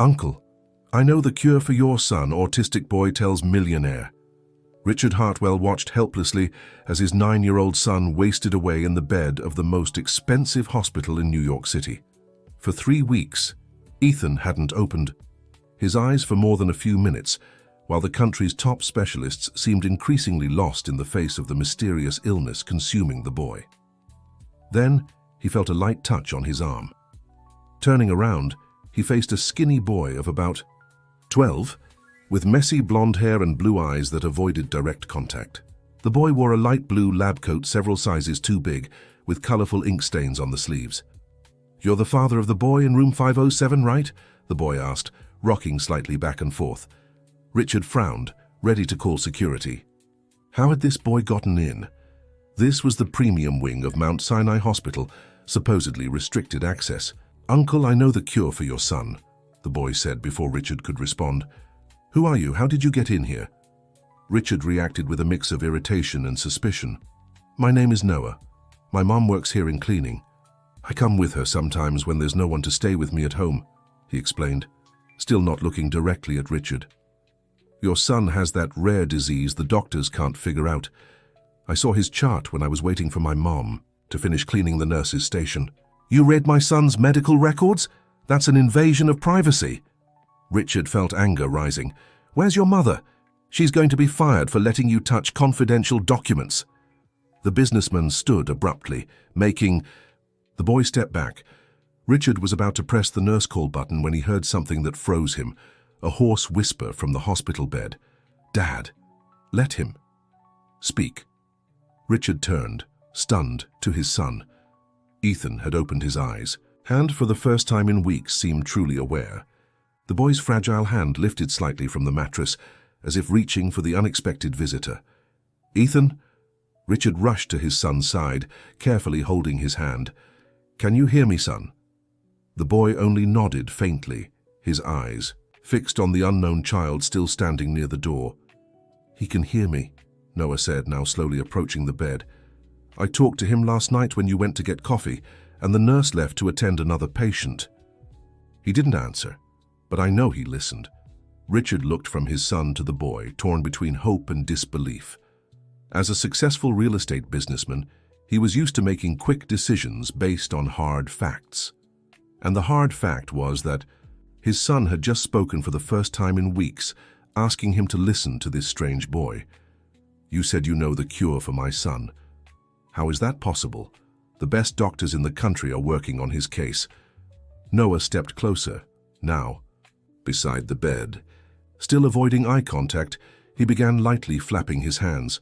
"Uncle, I know the cure for your son," Autistic boy tells Millionaire. Richard Hartwell watched helplessly as his 9-year-old son wasted away in the bed of the most expensive hospital in New York City. For 3 weeks, Ethan hadn't opened his eyes for more than a few minutes, while the country's top specialists seemed increasingly lost in the face of the mysterious illness consuming the boy. Then, he felt a light touch on his arm. Turning around, he faced a skinny boy of about 12, with messy blonde hair and blue eyes that avoided direct contact. The boy wore a light blue lab coat several sizes too big, with colorful ink stains on the sleeves. "You're the father of the boy in room 507, right?" the boy asked, rocking slightly back and forth. Richard frowned, ready to call security. How had this boy gotten in? This was the premium wing of Mount Sinai Hospital, supposedly restricted access. "Uncle, I know the cure for your son," the boy said before Richard could respond. "Who are you? How did you get in here?" Richard reacted with a mix of irritation and suspicion. "My name is Noah. My mom works here in cleaning. I come with her sometimes when there's no one to stay with me at home," he explained, still not looking directly at Richard. "Your son has that rare disease the doctors can't figure out. I saw his chart when I was waiting for my mom to finish cleaning the nurse's station." "You read my son's medical records? That's an invasion of privacy." Richard felt anger rising. "Where's your mother? She's going to be fired for letting you touch confidential documents." The businessman stood abruptly, making... The boy stepped back. Richard was about to press the nurse call button when he heard something that froze him, a hoarse whisper from the hospital bed. "Dad, let him speak." Richard turned, stunned, to his son. Ethan had opened his eyes, and for the first time in weeks seemed truly aware. The boy's fragile hand lifted slightly from the mattress, as if reaching for the unexpected visitor. "Ethan?" Richard rushed to his son's side, carefully holding his hand. "Can you hear me, son?" The boy only nodded faintly, his eyes fixed on the unknown child still standing near the door. "He can hear me," Noah said, now slowly approaching the bed. "I talked to him last night when you went to get coffee, and the nurse left to attend another patient." He didn't answer, but I know he listened. Richard looked from his son to the boy, torn between hope and disbelief. As a successful real estate businessman, he was used to making quick decisions based on hard facts. And the hard fact was that his son had just spoken for the first time in weeks, asking him to listen to this strange boy. "You said you know the cure for my son. How is that possible? The best doctors in the country are working on his case." Noah stepped closer, now, beside the bed. Still avoiding eye contact, he began lightly flapping his hands.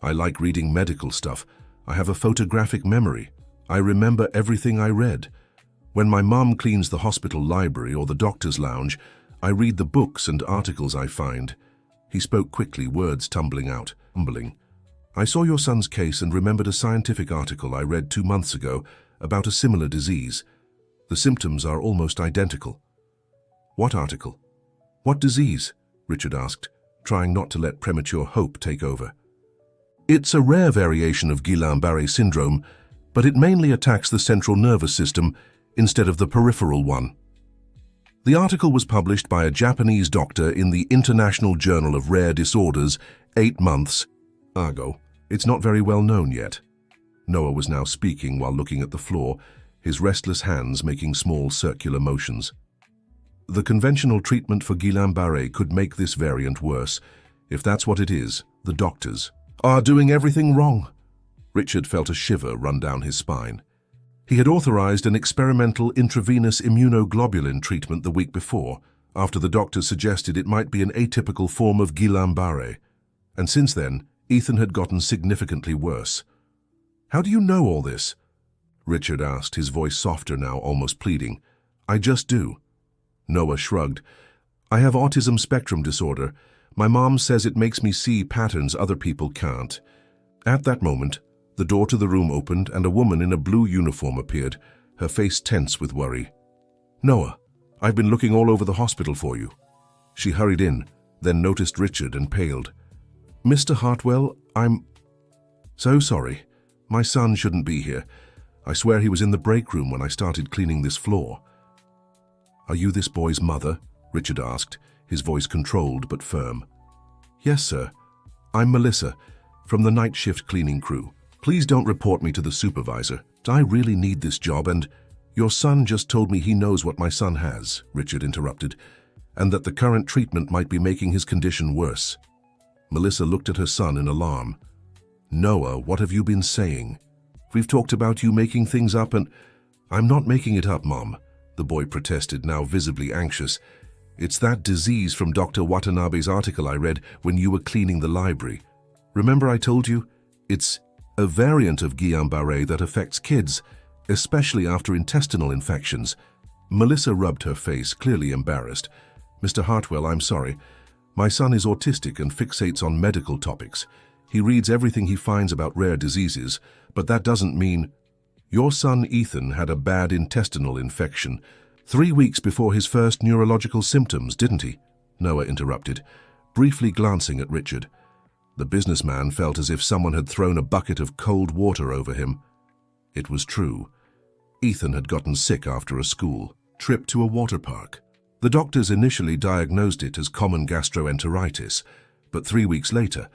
"I like reading medical stuff. I have a photographic memory. I remember everything I read. When my mom cleans the hospital library or the doctor's lounge, I read the books and articles I find." He spoke quickly, words tumbling out, mumbling. "I saw your son's case and remembered a scientific article I read 2 months ago about a similar disease. The symptoms are almost identical." "What article? What disease?" Richard asked, trying not to let premature hope take over. "It's a rare variation of Guillain-Barré syndrome, but it mainly attacks the central nervous system instead of the peripheral one." The article was published by a Japanese doctor in the International Journal of Rare Disorders 8 months ago. It's not very well known yet. Noah was now speaking while looking at the floor, his restless hands making small circular motions. "The conventional treatment for Guillain-Barré could make this variant worse. If that's what it is, the doctors are doing everything wrong." Richard felt a shiver run down his spine. He had authorized an experimental intravenous immunoglobulin treatment the week before, after the doctors suggested it might be an atypical form of Guillain-Barré. And since then, Ethan had gotten significantly worse. "How do you know all this?" Richard asked, his voice softer now, almost pleading. "I just do." Noah shrugged. "I have autism spectrum disorder. My mom says it makes me see patterns other people can't." At that moment, the door to the room opened and a woman in a blue uniform appeared, her face tense with worry. "Noah, I've been looking all over the hospital for you." She hurried in, then noticed Richard and paled. "Mr. Hartwell, I'm so sorry. My son shouldn't be here. I swear he was in the break room when I started cleaning this floor." "Are you this boy's mother?" Richard asked, his voice controlled but firm. "Yes, sir. I'm Melissa, from the night shift cleaning crew. Please don't report me to the supervisor. I really need this job, and—" "Your son just told me he knows what my son has," Richard interrupted, "and that the current treatment might be making his condition worse." Melissa looked at her son in alarm. "Noah, what have you been saying? We've talked about you making things up and—" "I'm not making it up, Mom," the boy protested, now visibly anxious. "It's that disease from Dr. Watanabe's article I read when you were cleaning the library. Remember I told you? It's a variant of Guillain-Barré that affects kids, especially after intestinal infections." Melissa rubbed her face, clearly embarrassed. "Mr. Hartwell, I'm sorry. My son is autistic and fixates on medical topics. He reads everything he finds about rare diseases, but that doesn't mean—" "Your son Ethan had a bad intestinal infection 3 weeks before his first neurological symptoms, didn't he?" Noah interrupted, briefly glancing at Richard. The businessman felt as if someone had thrown a bucket of cold water over him. It was true. Ethan had gotten sick after a school trip to a water park. The doctors initially diagnosed it as common gastroenteritis, but 3 weeks later,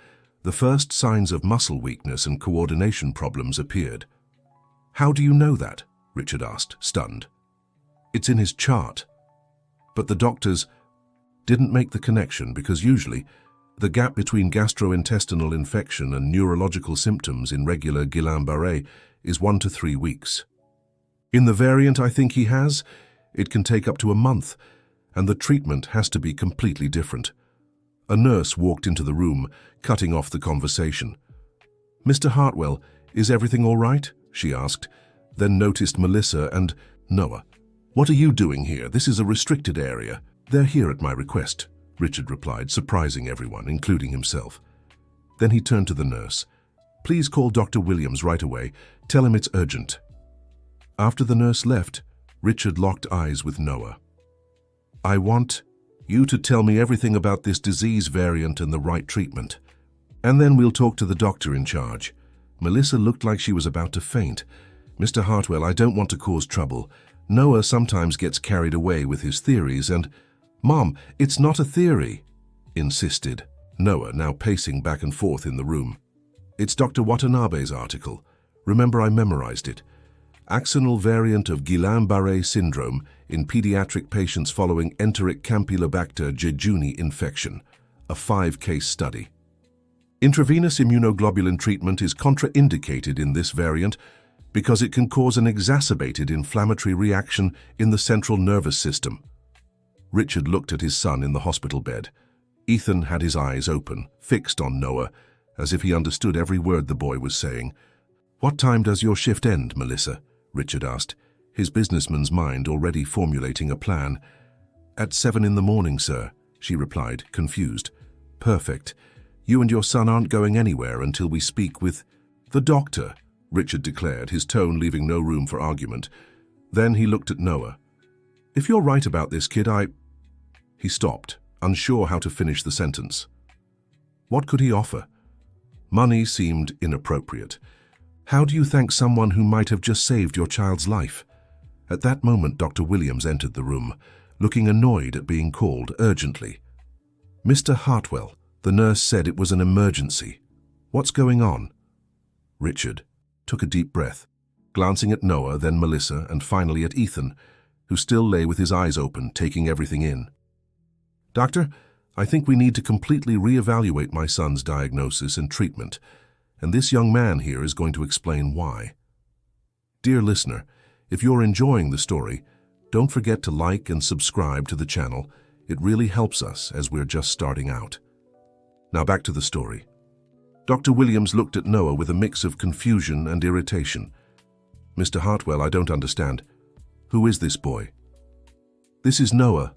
the first signs of muscle weakness and coordination problems appeared. "How do you know that?" Richard asked, stunned. "It's in his chart." But the doctors didn't make the connection because usually the gap between gastrointestinal infection and neurological symptoms in regular Guillain-Barré is 1 to 3 weeks. In the variant I think he has, it can take up to a month, and the treatment has to be completely different. A nurse walked into the room, cutting off the conversation. "Mr. Hartwell, is everything all right?" she asked, then noticed Melissa and Noah. "What are you doing here? This is a restricted area." "They're here at my request," Richard replied, surprising everyone, including himself. Then he turned to the nurse. "Please call Dr. Williams right away. Tell him it's urgent." After the nurse left, Richard locked eyes with Noah. "I want you to tell me everything about this disease variant and the right treatment. And then we'll talk to the doctor in charge." Melissa looked like she was about to faint. "Mr. Hartwell, I don't want to cause trouble. Noah sometimes gets carried away with his theories and—" "Mom, it's not a theory," insisted Noah, now pacing back and forth in the room. "It's Dr. Watanabe's article. Remember, I memorized it. Axonal variant of Guillain-Barré syndrome in pediatric patients following enteric Campylobacter jejuni infection, a 5-case study. Intravenous immunoglobulin treatment is contraindicated in this variant because it can cause an exacerbated inflammatory reaction in the central nervous system." Richard looked at his son in the hospital bed. Ethan had his eyes open, fixed on Noah, as if he understood every word the boy was saying. "What time does your shift end, Melissa?" Richard asked, his businessman's mind already formulating a plan. "At 7 in the morning, sir," she replied, confused. "Perfect. You and your son aren't going anywhere until we speak with—" "The doctor," Richard declared, his tone leaving no room for argument. Then he looked at Noah. "If you're right about this, kid, He stopped, unsure how to finish the sentence. What could he offer? Money seemed inappropriate. How do you thank someone who might have just saved your child's life? At that moment, Dr. Williams entered the room, looking annoyed at being called urgently. "Mr. Hartwell, the nurse said it was an emergency. What's going on?" Richard took a deep breath, glancing at Noah, then Melissa, and finally at Ethan, who still lay with his eyes open, taking everything in. "Doctor, I think we need to completely reevaluate my son's diagnosis and treatment, and this young man here is going to explain why." Dear listener, if you're enjoying the story, don't forget to like and subscribe to the channel. It really helps us as we're just starting out. Now back to the story. Dr. Williams looked at Noah with a mix of confusion and irritation. "Mr. Hartwell, I don't understand. Who is this boy?" "This is Noah,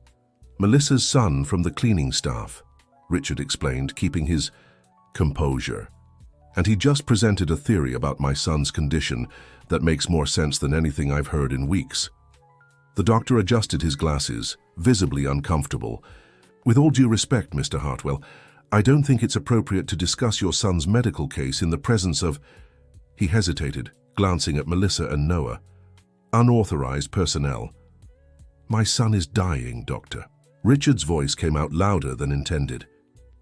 Melissa's son from the cleaning staff," Richard explained, keeping his composure. "And he just presented a theory about my son's condition that makes more sense than anything I've heard in weeks." The doctor adjusted his glasses, visibly uncomfortable. "With all due respect, Mr. Hartwell, I don't think it's appropriate to discuss your son's medical case in the presence of—" He hesitated, glancing at Melissa and Noah. "Unauthorized personnel." My son is dying, Doctor. Richard's voice came out louder than intended.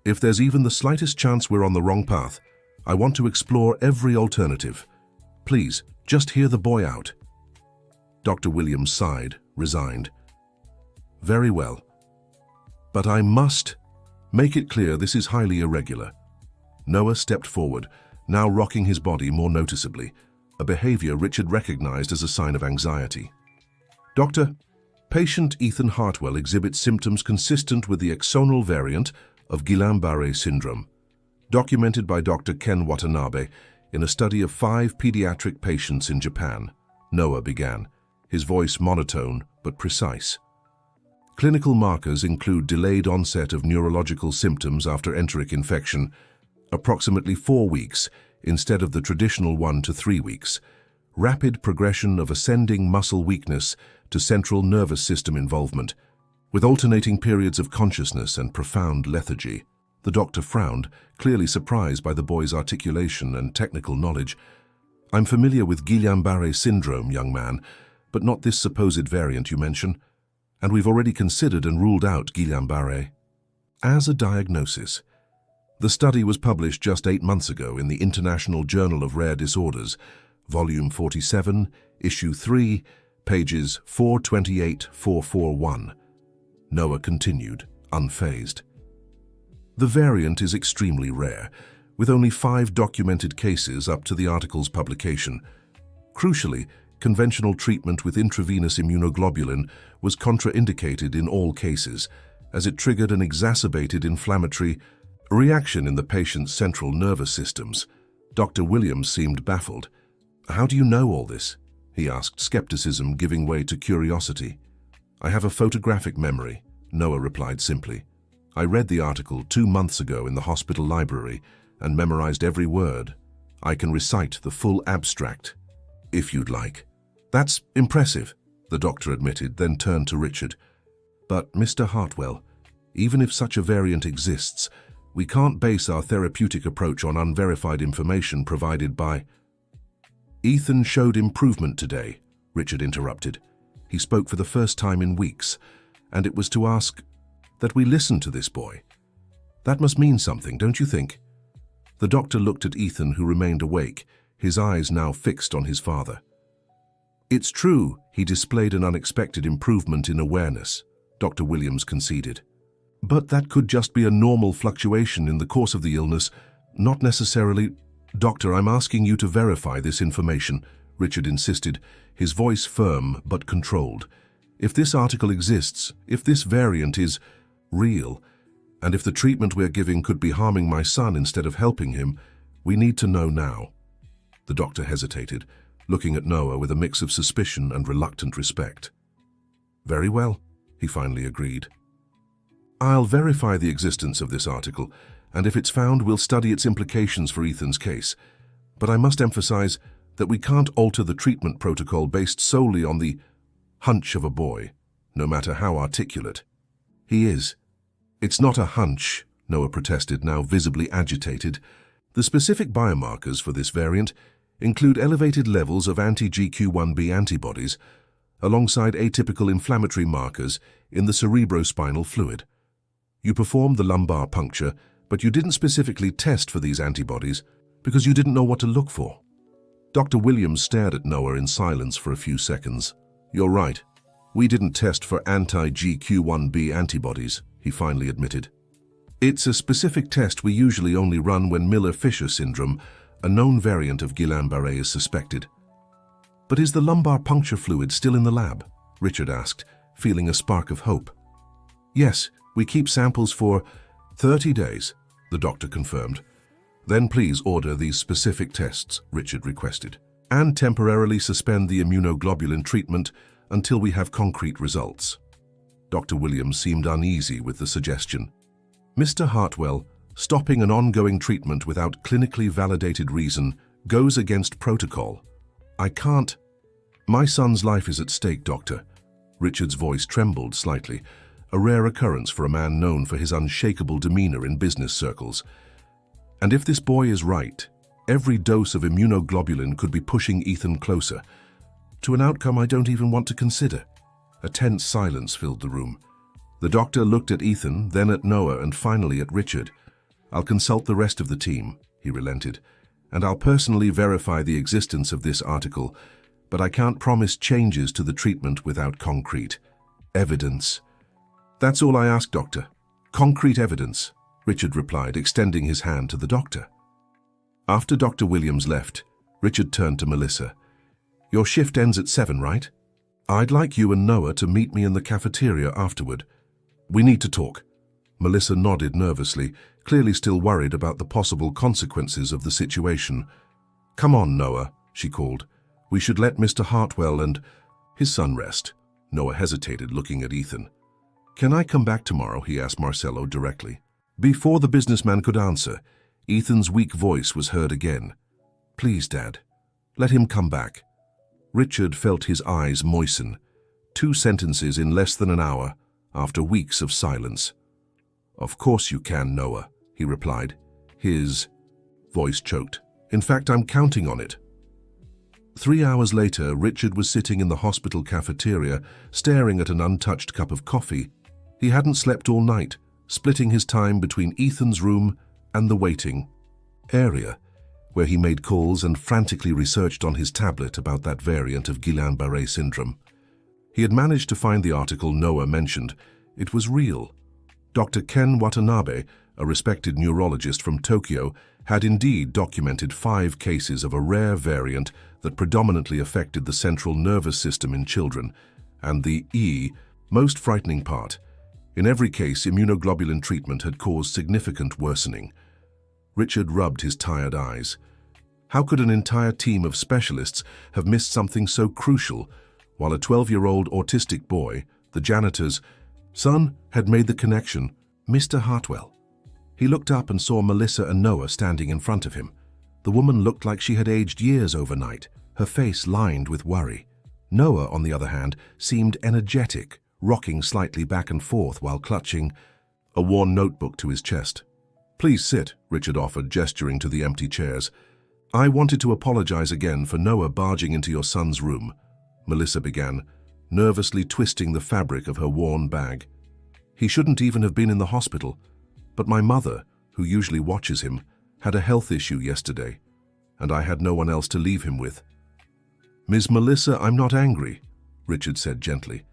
If there's even the slightest chance we're on the wrong path, I want to explore every alternative. Please, just hear the boy out. Dr. Williams sighed, resigned. Very well. But I must make it clear this is highly irregular. Noah stepped forward, now rocking his body more noticeably, a behavior Richard recognized as a sign of anxiety. Doctor, patient Ethan Hartwell exhibits symptoms consistent with the axonal variant of Guillain-Barré syndrome, documented by Dr. Ken Watanabe in a study of 5 pediatric patients in Japan. Noah began, his voice monotone but precise. Clinical markers include delayed onset of neurological symptoms after enteric infection, approximately 4 weeks instead of the traditional 1 to 3 weeks, rapid progression of ascending muscle weakness to central nervous system involvement, with alternating periods of consciousness and profound lethargy. The doctor frowned, clearly surprised by the boy's articulation and technical knowledge. I'm familiar with Guillain-Barré syndrome, young man, but not this supposed variant you mention, and we've already considered and ruled out Guillain-Barré as a diagnosis. The study was published just 8 months ago in the International Journal of Rare Disorders, Volume 47, Issue 3, pages 428-441. Noah continued, unfazed. The variant is extremely rare, with only 5 documented cases up to the article's publication. Crucially, conventional treatment with intravenous immunoglobulin was contraindicated in all cases, as it triggered an exacerbated inflammatory reaction in the patient's central nervous systems. Dr. Williams seemed baffled. How do you know all this? He asked, skepticism giving way to curiosity. I have a photographic memory, Noah replied simply. I read the article 2 months ago in the hospital library and memorized every word. I can recite the full abstract, if you'd like. That's impressive, the doctor admitted, then turned to Richard. But, Mr. Hartwell, even if such a variant exists, we can't base our therapeutic approach on unverified information provided by... Ethan showed improvement today, Richard interrupted. He spoke for the first time in weeks, and it was to ask that we listen to this boy. That must mean something, don't you think? The doctor looked at Ethan, who remained awake, his eyes now fixed on his father. It's true, he displayed an unexpected improvement in awareness, Dr. Williams conceded. But that could just be a normal fluctuation in the course of the illness, not necessarily... Doctor, I'm asking you to verify this information, Richard insisted, his voice firm but controlled. If this article exists, if this variant is real, and if the treatment we're giving could be harming my son instead of helping him, we need to know now. The doctor hesitated, looking at Noah with a mix of suspicion and reluctant respect. Very well, he finally agreed. I'll verify the existence of this article, and if it's found, we'll study its implications for Ethan's case. But I must emphasize that we can't alter the treatment protocol based solely on the hunch of a boy, no matter how articulate. He is. It's not a hunch, Noah protested, now visibly agitated. The specific biomarkers for this variant include elevated levels of anti-GQ1B antibodies, alongside atypical inflammatory markers in the cerebrospinal fluid. You performed the lumbar puncture, but you didn't specifically test for these antibodies because you didn't know what to look for. Dr. Williams stared at Noah in silence for a few seconds. You're right. We didn't test for anti-GQ1B antibodies, he finally admitted. It's a specific test we usually only run when Miller-Fisher syndrome, a known variant of Guillain-Barré, is suspected. But is the lumbar puncture fluid still in the lab? Richard asked, feeling a spark of hope. Yes, we keep samples for 30 days, the doctor confirmed. Then please order these specific tests, Richard requested, and temporarily suspend the immunoglobulin treatment until we have concrete results. Dr. Williams seemed uneasy with the suggestion. Mr. Hartwell, stopping an ongoing treatment without clinically validated reason goes against protocol. I can't... My son's life is at stake, Doctor. Richard's voice trembled slightly, a rare occurrence for a man known for his unshakable demeanor in business circles. And if this boy is right, every dose of immunoglobulin could be pushing Ethan closer to an outcome I don't even want to consider. A tense silence filled the room. The doctor looked at Ethan, then at Noah, and finally at Richard. "I'll consult the rest of the team," he relented, "and I'll personally verify the existence of this article, but I can't promise changes to the treatment without concrete evidence." "That's all I ask, Doctor. Concrete evidence," Richard replied, extending his hand to the doctor. After Dr. Williams left, Richard turned to Melissa. "Your shift ends at 7, right? I'd like you and Noah to meet me in the cafeteria afterward. We need to talk." Melissa nodded nervously, clearly still worried about the possible consequences of the situation. "Come on, Noah," she called. "We should let Mr. Hartwell and his son rest." Noah hesitated, looking at Ethan. "Can I come back tomorrow?" he asked Marcello directly. Before the businessman could answer, Ethan's weak voice was heard again. "Please, Dad, let him come back." Richard felt his eyes moisten. 2 sentences in less than an hour, after weeks of silence. "Of course you can, Noah," he replied. His voice choked. "In fact, I'm counting on it." 3 hours later, Richard was sitting in the hospital cafeteria, staring at an untouched cup of coffee. He hadn't slept all night, splitting his time between Ethan's room and the waiting area, where he made calls and frantically researched on his tablet about that variant of Guillain-Barré syndrome. He had managed to find the article Noah mentioned. It was real. Dr. Ken Watanabe, a respected neurologist from Tokyo, had indeed documented 5 cases of a rare variant that predominantly affected the central nervous system in children, and the most frightening part. In every case, immunoglobulin treatment had caused significant worsening. Richard rubbed his tired eyes. How could an entire team of specialists have missed something so crucial, while a 12-year-old autistic boy, the janitor's son, had made the connection? Mr. Hartwell. He looked up and saw Melissa and Noah standing in front of him. The woman looked like she had aged years overnight, her face lined with worry. Noah, on the other hand, seemed energetic, rocking slightly back and forth while clutching a worn notebook to his chest. "Please sit," Richard offered, gesturing to the empty chairs. "I wanted to apologize again for Noah barging into your son's room," Melissa began, nervously twisting the fabric of her worn bag. "He shouldn't even have been in the hospital, but my mother, who usually watches him, had a health issue yesterday, and I had no one else to leave him with." "Ms. Melissa, I'm not angry," Richard said gently.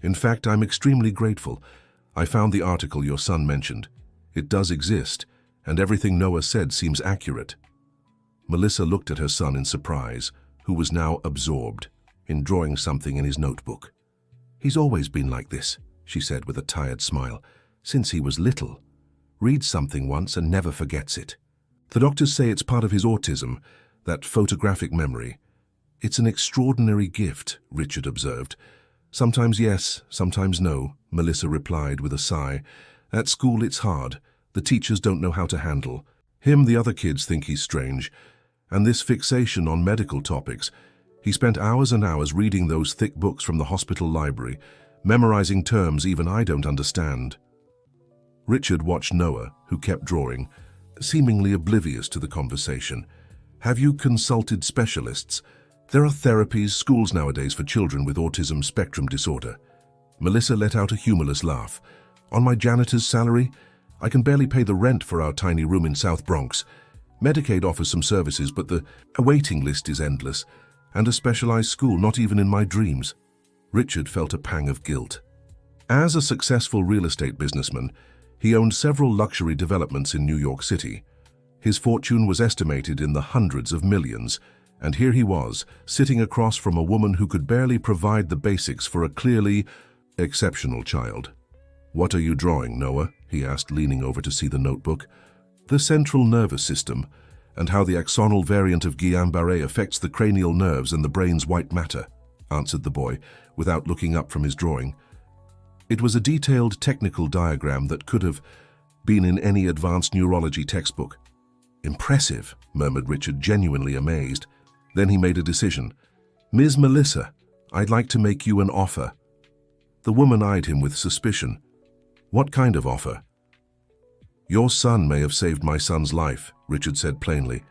"In fact, I'm extremely grateful. I found the article your son mentioned. It does exist, and everything Noah said seems accurate." Melissa looked at her son in surprise, who was now absorbed in drawing something in his notebook. "He's always been like this," she said with a tired smile, "since he was little. Reads something once and never forgets it. The doctors say it's part of his autism, that photographic memory. It's an extraordinary gift," Richard observed. "Sometimes yes, sometimes no," Melissa replied with a sigh. "At school it's hard. The teachers don't know how to handle him. The other kids think he's strange. And this fixation on medical topics. He spent hours and hours reading those thick books from the hospital library, memorizing terms even I don't understand." Richard watched Noah, who kept drawing, seemingly oblivious to the conversation. "Have you consulted specialists? There are therapies, schools nowadays for children with autism spectrum disorder." Melissa let out a humorless laugh. "On my janitor's salary, I can barely pay the rent for our tiny room in South Bronx. Medicaid offers some services, but the waiting list is endless, and a specialized school not even in my dreams." Richard felt a pang of guilt. As a successful real estate businessman, he owned several luxury developments in New York City. His fortune was estimated in the hundreds of millions, and here he was, sitting across from a woman who could barely provide the basics for a clearly exceptional child. "What are you drawing, Noah?" he asked, leaning over to see the notebook. "The central nervous system, and how the axonal variant of Guillain-Barré affects the cranial nerves and the brain's white matter," answered the boy, without looking up from his drawing. It was a detailed technical diagram that could have been in any advanced neurology textbook. "Impressive," murmured Richard, genuinely amazed. Then he made a decision. "Ms. Melissa, I'd like to make you an offer." The woman eyed him with suspicion. "What kind of offer?" "Your son may have saved my son's life," Richard said plainly.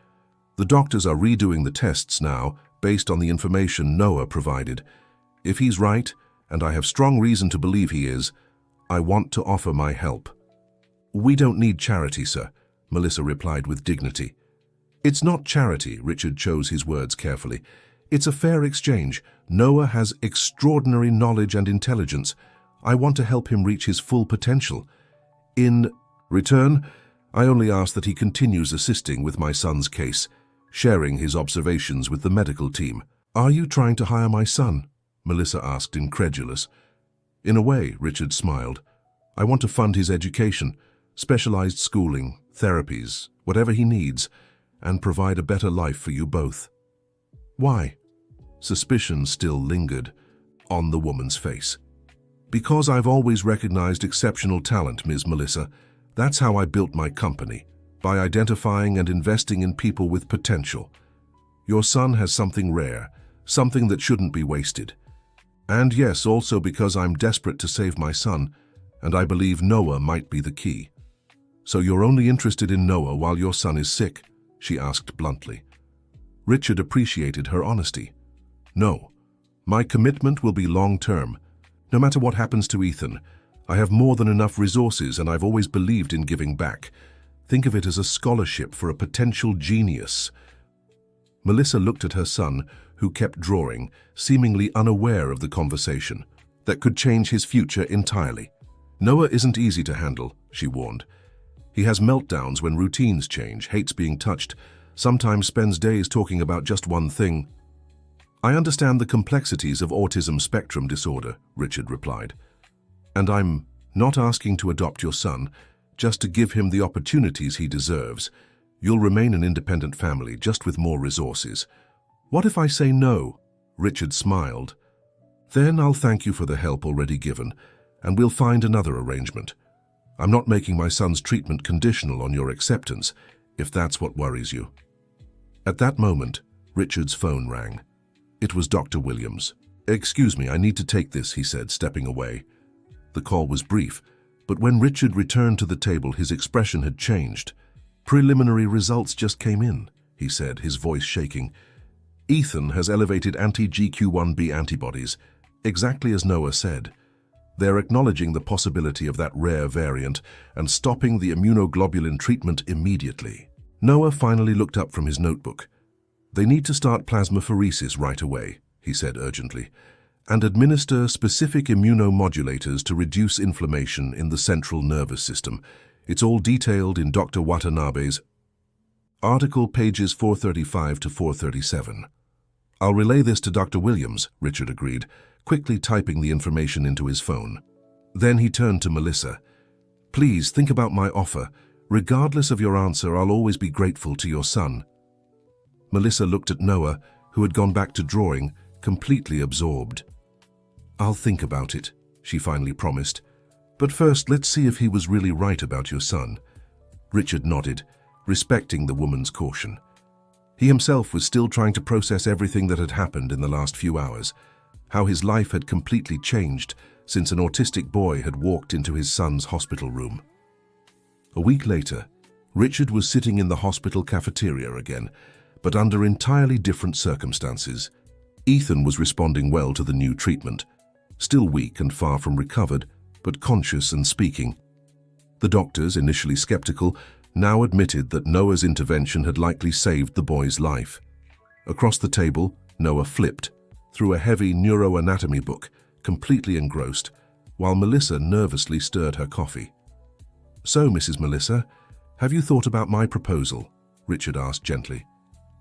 "The doctors are redoing the tests now, based on the information Noah provided. If he's right, and I have strong reason to believe he is. I want to offer my help." "We don't need charity, sir," Melissa replied with dignity. "It's not charity," Richard chose his words carefully. "It's a fair exchange. Noah has extraordinary knowledge and intelligence. I want to help him reach his full potential. In return, I only ask that he continues assisting with my son's case, sharing his observations with the medical team." "Are you trying to hire my son?" Melissa asked, incredulous. "In a way," Richard smiled. "I want to fund his education, specialized schooling, therapies, whatever he needs, and provide a better life for you both." "Why?" Suspicion still lingered on the woman's face. "Because I've always recognized exceptional talent, Ms. Melissa. That's how I built my company, by identifying and investing in people with potential. Your son has something rare, something that shouldn't be wasted. And yes, also because I'm desperate to save my son, and I believe Noah might be the key." "So you're only interested in Noah while your son is sick?" she asked bluntly. Richard appreciated her honesty. "No, my commitment will be long-term. No matter what happens to Ethan, I have more than enough resources and I've always believed in giving back. Think of it as a scholarship for a potential genius." Melissa looked at her son, who kept drawing, seemingly unaware of the conversation that could change his future entirely. "Noah isn't easy to handle," she warned. "He has meltdowns when routines change, hates being touched, sometimes spends days talking about just one thing." "I understand the complexities of autism spectrum disorder," Richard replied. "And I'm not asking to adopt your son, just to give him the opportunities he deserves. You'll remain an independent family, just with more resources." "What if I say no?" Richard smiled. "Then I'll thank you for the help already given, and we'll find another arrangement. I'm not making my son's treatment conditional on your acceptance, if that's what worries you." At that moment, Richard's phone rang. It was Dr. Williams. "Excuse me, I need to take this," he said, stepping away. The call was brief, but when Richard returned to the table, his expression had changed. "Preliminary results just came in," he said, his voice shaking. "Ethan has elevated anti-GQ1B antibodies, exactly as Noah said. They're acknowledging the possibility of that rare variant and stopping the immunoglobulin treatment immediately." Noah finally looked up from his notebook. "They need to start plasmapheresis right away," he said urgently, "and administer specific immunomodulators to reduce inflammation in the central nervous system. It's all detailed in Dr. Watanabe's article, pages 435 to 437. "I'll relay this to Dr. Williams," Richard agreed, quickly typing the information into his phone. Then he turned to Melissa. "Please think about my offer. Regardless of your answer, I'll always be grateful to your son." Melissa looked at Noah, who had gone back to drawing, completely absorbed. "I'll think about it," she finally promised. "But first, let's see if he was really right about your son." Richard nodded, respecting the woman's caution. He himself was still trying to process everything that had happened in the last few hours, how his life had completely changed since an autistic boy had walked into his son's hospital room. A week later, Richard was sitting in the hospital cafeteria again, but under entirely different circumstances. Ethan was responding well to the new treatment, still weak and far from recovered, but conscious and speaking. The doctors, initially skeptical, now admitted that Noah's intervention had likely saved the boy's life. Across the table, Noah flipped through a heavy neuroanatomy book, completely engrossed, while Melissa nervously stirred her coffee. "So, Mrs. Melissa, have you thought about my proposal?" Richard asked gently.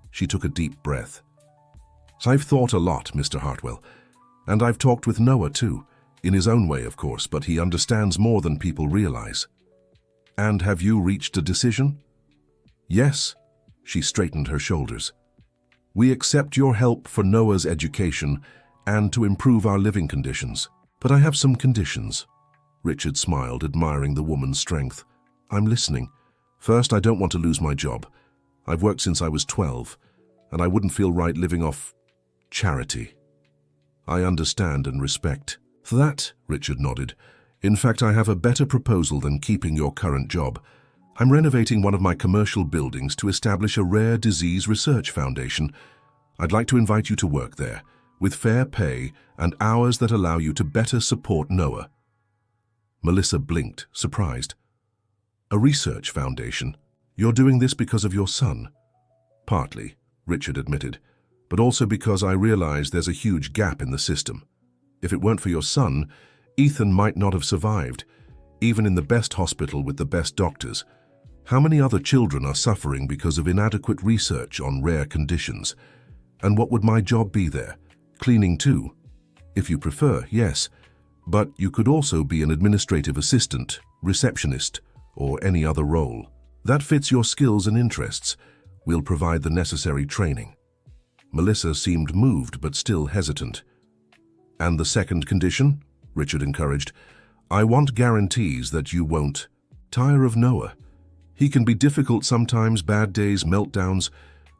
She took a deep breath. "I've thought a lot, Mr. Hartwell, and I've talked with Noah too, in his own way, of course, but he understands more than people realize." "And have you reached a decision?" "Yes," she straightened her shoulders. "We accept your help for Noah's education and to improve our living conditions. But I have some conditions." Richard smiled, admiring the woman's strength. "I'm listening. First, I don't want to lose my job. I've worked since I was 12, and I wouldn't feel right living off charity." "I understand and respect." "For that," Richard nodded. "In fact, I have a better proposal than keeping your current job. I'm renovating one of my commercial buildings to establish a rare disease research foundation. I'd like to invite you to work there. with fair pay and hours that allow you to better support Noah. Melissa blinked, surprised. A research foundation? You're doing this because of your son? Partly, Richard admitted, but also because I realize there's a huge gap in the system. If it weren't for your son, Ethan might not have survived, even in the best hospital with the best doctors. How many other children are suffering because of inadequate research on rare conditions? And what would my job be there? Cleaning too? If you prefer, yes. But you could also be an administrative assistant, receptionist, or any other role. That fits your skills and interests. We'll provide the necessary training. Melissa seemed moved but still hesitant. And the second condition? Richard encouraged. I want guarantees that you won't tire of Noah. He can be difficult sometimes, bad days, meltdowns.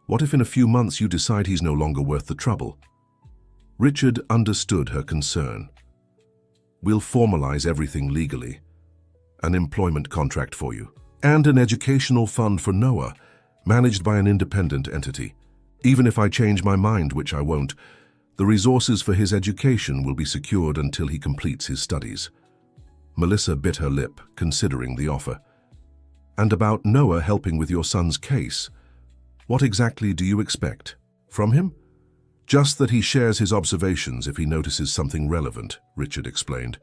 What if in a few months you decide he's no longer worth the trouble? Richard understood her concern. We'll formalize everything legally. An employment contract for you. And an educational fund for Noah, managed by an independent entity. Even if I change my mind, which I won't, the resources for his education will be secured until he completes his studies. Melissa bit her lip, considering the offer. And about Noah helping with your son's case, what exactly do you expect from him? Just that he shares his observations if he notices something relevant, Richard explained.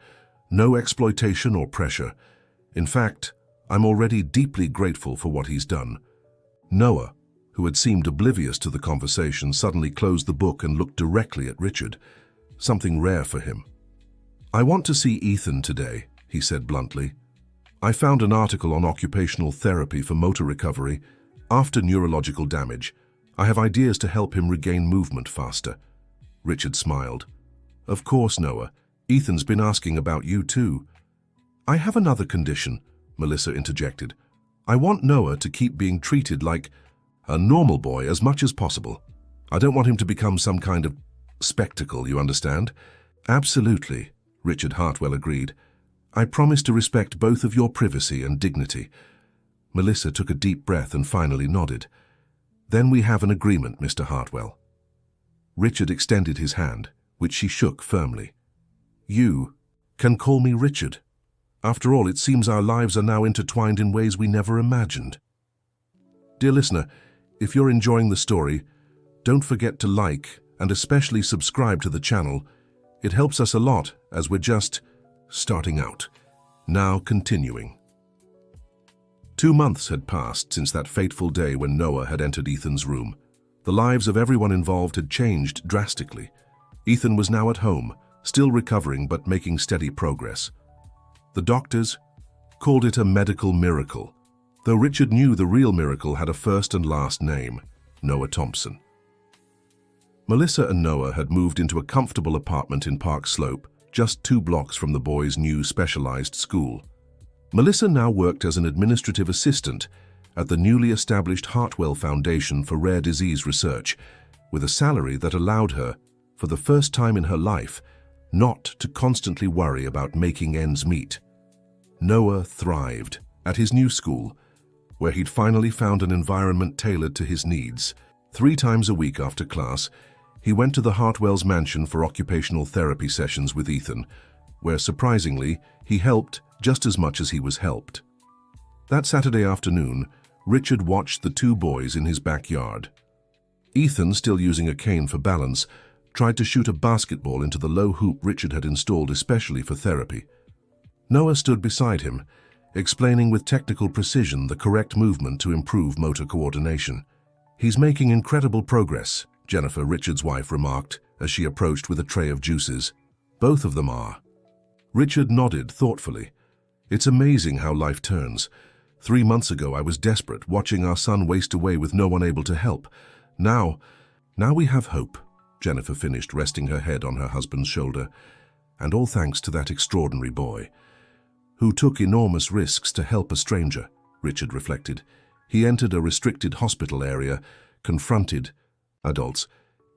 No exploitation or pressure. In fact, I'm already deeply grateful for what he's done. Noah, who had seemed oblivious to the conversation, suddenly closed the book and looked directly at Richard, something rare for him. I want to see Ethan today, he said bluntly. I found an article on occupational therapy for motor recovery after neurological damage. I have ideas to help him regain movement faster. Richard smiled. Of course, Noah. Ethan's been asking about you too. I have another condition, Melissa interjected. I want Noah to keep being treated like a normal boy as much as possible. I don't want him to become some kind of spectacle, you understand? Absolutely, Richard Hartwell agreed. I promise to respect both of your privacy and dignity. Melissa took a deep breath and finally nodded. Then we have an agreement, Mr. Hartwell. Richard extended his hand, which she shook firmly. You can call me Richard. After all, it seems our lives are now intertwined in ways we never imagined. Dear listener, if you're enjoying the story, don't forget to like and especially subscribe to the channel. It helps us a lot as we're just starting out. Now continuing. 2 months had passed since that fateful day when Noah had entered Ethan's room. The lives of everyone involved had changed drastically. Ethan was now at home, still recovering but making steady progress. The doctors called it a medical miracle, though Richard knew the real miracle had a first and last name, Noah Thompson. Melissa and Noah had moved into a comfortable apartment in Park Slope, just 2 blocks from the boys' new specialized school. Melissa now worked as an administrative assistant at the newly established Hartwell Foundation for Rare Disease Research, with a salary that allowed her, for the first time in her life, not to constantly worry about making ends meet. Noah thrived at his new school, where he'd finally found an environment tailored to his needs. 3 times a week after class, he went to the Hartwell's mansion for occupational therapy sessions with Ethan, where surprisingly, he helped just as much as he was helped. That Saturday afternoon, Richard watched the 2 boys in his backyard. Ethan, still using a cane for balance, tried to shoot a basketball into the low hoop Richard had installed especially for therapy. Noah stood beside him, explaining with technical precision the correct movement to improve motor coordination. He's making incredible progress, Jennifer, Richard's wife, remarked as she approached with a tray of juices. Both of them are. Richard nodded thoughtfully. It's amazing how life turns. 3 months ago I was desperate, watching our son waste away with no one able to help. Now we have hope, Jennifer finished, resting her head on her husband's shoulder. And all thanks to that extraordinary boy, who took enormous risks to help a stranger, Richard reflected. He entered a restricted hospital area, confronted adults,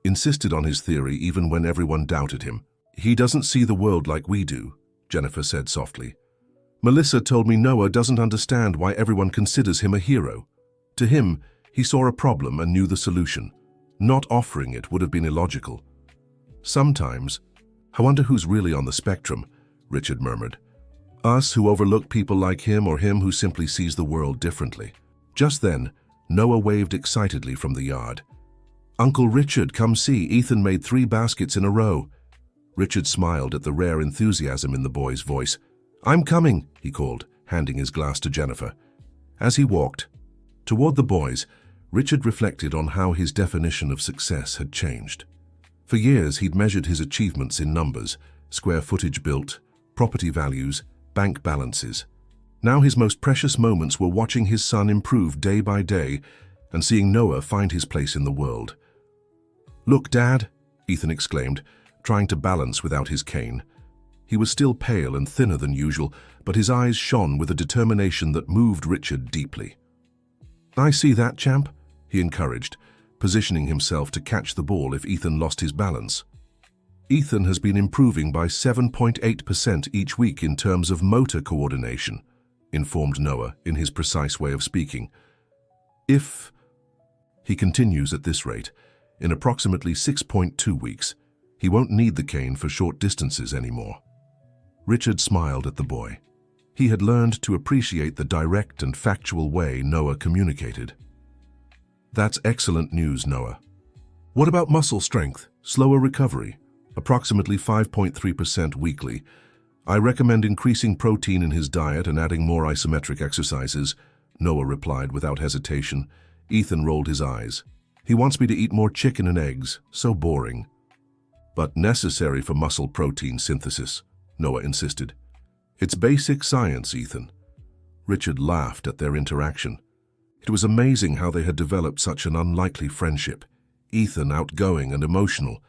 insisted on his theory even when everyone doubted him. He doesn't see the world like we do, Jennifer said softly. Melissa told me Noah doesn't understand why everyone considers him a hero. To him, he saw a problem and knew the solution. Not offering it would have been illogical. Sometimes. I wonder who's really on the spectrum, Richard murmured. Us who overlook people like him, or him who simply sees the world differently. Just then, Noah waved excitedly from the yard. Uncle Richard, come see, Ethan made 3 baskets in a row. Richard smiled at the rare enthusiasm in the boy's voice. I'm coming, he called, handing his glass to Jennifer. As he walked toward the boys, Richard reflected on how his definition of success had changed. For years, he'd measured his achievements in numbers, square footage built, property values, bank balances. Now his most precious moments were watching his son improve day by day and seeing Noah find his place in the world. Look, Dad, Ethan exclaimed, trying to balance without his cane. He was still pale and thinner than usual, but his eyes shone with a determination that moved Richard deeply. I see that, champ, he encouraged, positioning himself to catch the ball if Ethan lost his balance. Ethan has been improving by 7.8% each week in terms of motor coordination, informed Noah in his precise way of speaking. If he continues at this rate, in approximately 6.2 weeks, he won't need the cane for short distances anymore. Richard smiled at the boy. He had learned to appreciate the direct and factual way Noah communicated. That's excellent news, Noah. What about muscle strength, slower recovery? Approximately 5.3% weekly. I recommend increasing protein in his diet and adding more isometric exercises, Noah replied without hesitation. Ethan rolled his eyes. He wants me to eat more chicken and eggs. So boring. But necessary for muscle protein synthesis, Noah insisted. It's basic science, Ethan. Richard laughed at their interaction. It was amazing how they had developed such an unlikely friendship. Ethan outgoing and emotional,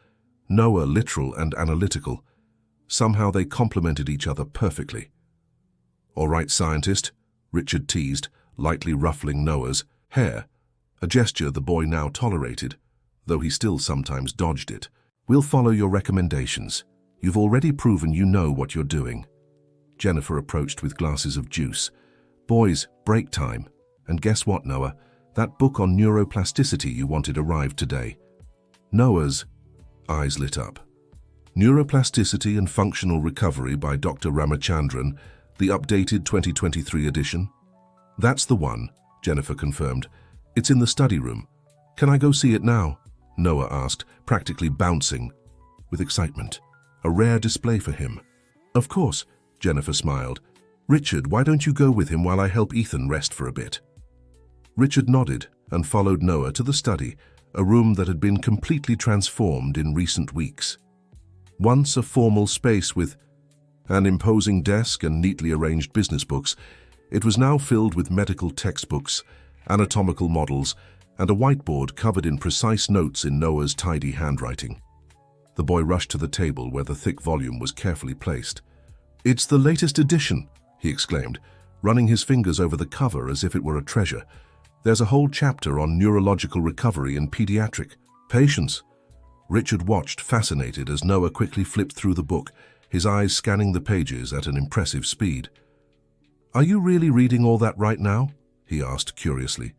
Noah literal and analytical. Somehow they complemented each other perfectly. All right, scientist, Richard teased, lightly ruffling Noah's hair, a gesture the boy now tolerated, though he still sometimes dodged it. We'll follow your recommendations. You've already proven you know what you're doing. Jennifer approached with glasses of juice. Boys, break time. And guess what, Noah? That book on neuroplasticity you wanted arrived today. Noah's eyes lit up. Neuroplasticity and Functional Recovery by Dr. Ramachandran, the updated 2023 edition. That's the one, Jennifer confirmed. It's in the study room. Can I go see it now? Noah asked, practically bouncing with excitement. A rare display for him. Of course, Jennifer smiled. Richard, why don't you go with him while I help Ethan rest for a bit? Richard nodded and followed Noah to the study, a room that had been completely transformed in recent weeks. Once a formal space with an imposing desk and neatly arranged business books, it was now filled with medical textbooks, anatomical models, and a whiteboard covered in precise notes in Noah's tidy handwriting. The boy rushed to the table where the thick volume was carefully placed. It's the latest edition, he exclaimed, running his fingers over the cover as if it were a treasure. There's a whole chapter on neurological recovery in pediatric patients. Richard watched, fascinated, as Noah quickly flipped through the book, his eyes scanning the pages at an impressive speed. Are you really reading all that right now? He asked curiously.